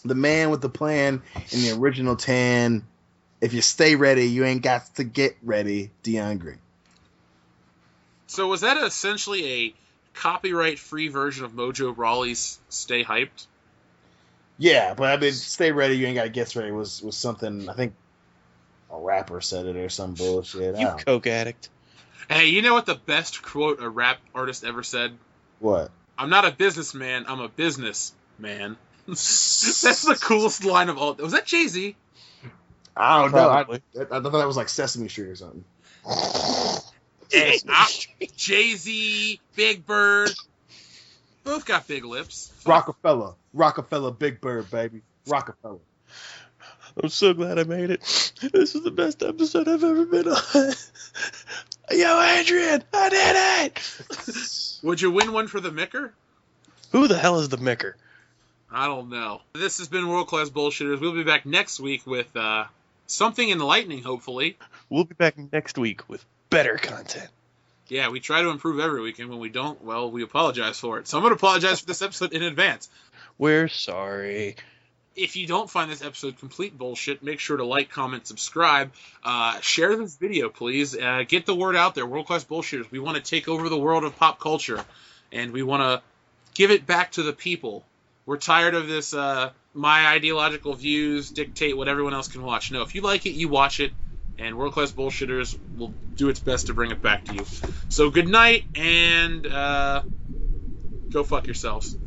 The man with the plan in the original tan. If you stay ready, you ain't got to get ready. Dion Green. So was that essentially a copyright-free version of Mojo Rawley's Stay Hyped? Yeah, but I mean, stay ready, you ain't got to get ready was something, I think a rapper said it or some bullshit. You coke addict. Hey, you know what the best quote a rap artist ever said? What? I'm not a businessman, I'm a business man. That's the coolest line of all. Was that Jay-Z? I don't know. I Probably. thought that was like Sesame Street or something. Hey, Jay-Z, Big Bird, both got big lips. Rockefeller, Big Bird, baby. Rockefeller. I'm so glad I made it. This is the best episode I've ever been on. Yo, Adrian, I did it! Would you win one for the Micker? Who the hell is the Micker? I don't know. This has been World Class Bullshitters. We'll be back next week with something enlightening, hopefully. We'll be back next week with better content. Yeah, we try to improve every week, and when we don't, well, we apologize for it. So I'm going to apologize for this episode in advance. We're sorry. If you don't find this episode complete bullshit, make sure to like, comment, subscribe. Share this video, please. Get the word out there. World Class Bullshitters. We want to take over the world of pop culture, and we want to give it back to the people. We're tired of this, my ideological views dictate what everyone else can watch. No, if you like it, you watch it, and World Class Bullshitters will do its best to bring it back to you. So good night, and go fuck yourselves.